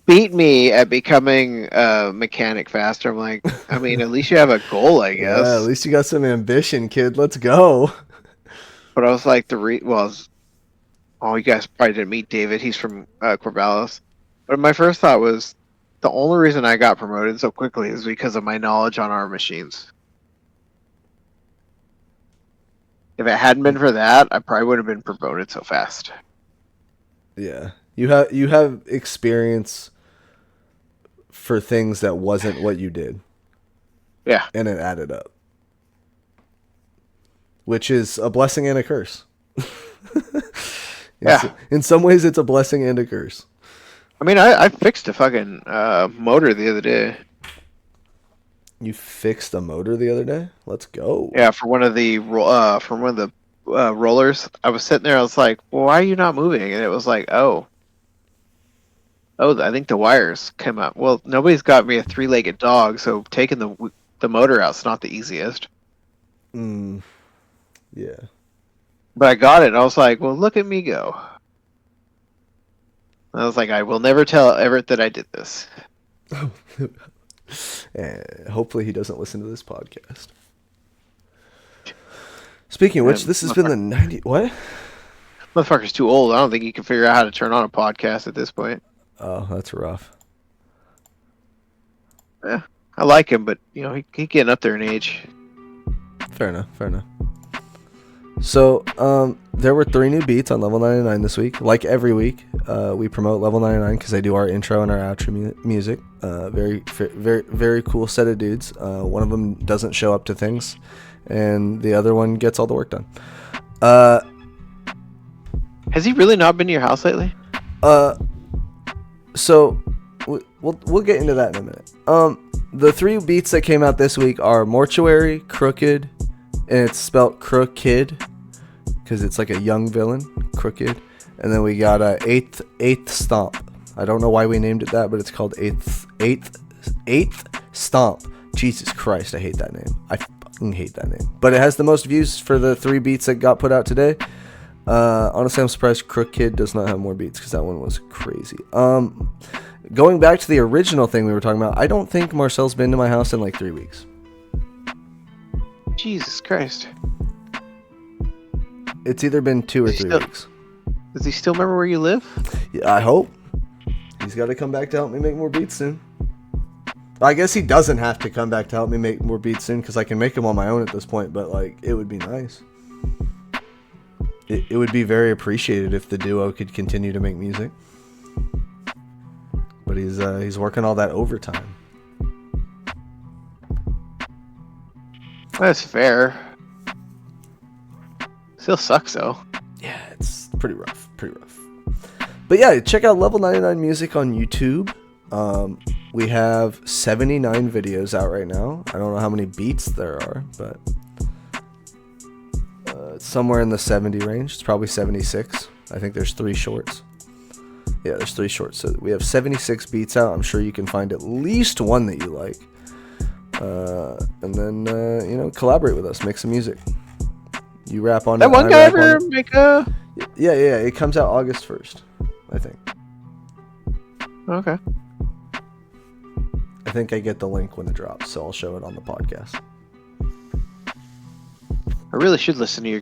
me at becoming a mechanic faster. I'm like, I mean, at least you have a goal, I guess.
Yeah, at least you got some ambition, kid. Let's go.
But I was like, you guys probably didn't meet David. He's from Corvallis. But my first thought was, the only reason I got promoted so quickly is because of my knowledge on our machines. If it hadn't been for that, I probably would have been promoted so fast.
Yeah. You have experience for things that wasn't what you did.
Yeah.
And it added up. Which is a blessing and a curse.
Yeah.
In some ways it's a blessing and a curse.
I mean, I fixed a fucking motor the other day.
You fixed a motor the other day? Let's go.
Yeah, for one of the rollers. I was sitting there. I was like, "Well, why are you not moving?" And it was like, "Oh, I think the wires came out." Well, nobody's got me a three-legged dog, so taking the motor out's not the easiest.
Yeah.
But I got it. And I was like, "Well, look at me go." I was like, I will never tell Everett that I did this.
Hopefully he doesn't listen to this podcast. Speaking of which, this has been the 90... What?
Motherfucker's too old. I don't think he can figure out how to turn on a podcast at this point.
Oh, that's rough.
Yeah, I like him, but he getting up there in age.
Fair enough. So, there were 3 new beats on Level 99 this week. Like every week, we promote Level 99 because they do our intro and our outro music. Very cool set of dudes. One of them doesn't show up to things, and the other one gets all the work done.
Has he really not been to your house lately?
So we'll get into that in a minute. The 3 beats that came out this week are Mortuary, Crooked, and it's spelt Crooked because it's like a young villain, Crooked. And then we got Eighth Stomp. I don't know why we named it that, but it's called Eighth Stomp. Jesus Christ, I hate that name. I fucking hate that name. But it has the most views for the 3 beats that got put out today. Honestly, I'm surprised Crooked does not have more beats because that one was crazy. Going back to the original thing we were talking about, I don't think Marcel's been to my house in like 3 weeks.
Jesus Christ.
It's either been 2 or 3 weeks.
Does he still remember where you live?
Yeah, I hope. He's got to come back to help me make more beats soon. I guess he doesn't have to come back to help me make more beats soon because I can make them on my own at this point, but like it would be nice. It would be very appreciated if the duo could continue to make music. But he's working all that overtime.
That's fair. Still sucks though.
Yeah, it's pretty rough. But yeah, check out Level 99 Music on YouTube. We have 79 videos out right now. I don't know how many beats there are, but it's somewhere in the 70 range. It's probably 76. I think there's 3 shorts. Yeah, there's 3 shorts. So we have 76 beats out. I'm sure you can find at least one that you like. And then, collaborate with us. Make some music. You rap on it.
That one guy ever make a...
Yeah. It comes out August 1st, I think.
Okay.
I think I get the link when it drops, so I'll show it on the podcast.
I really should listen to your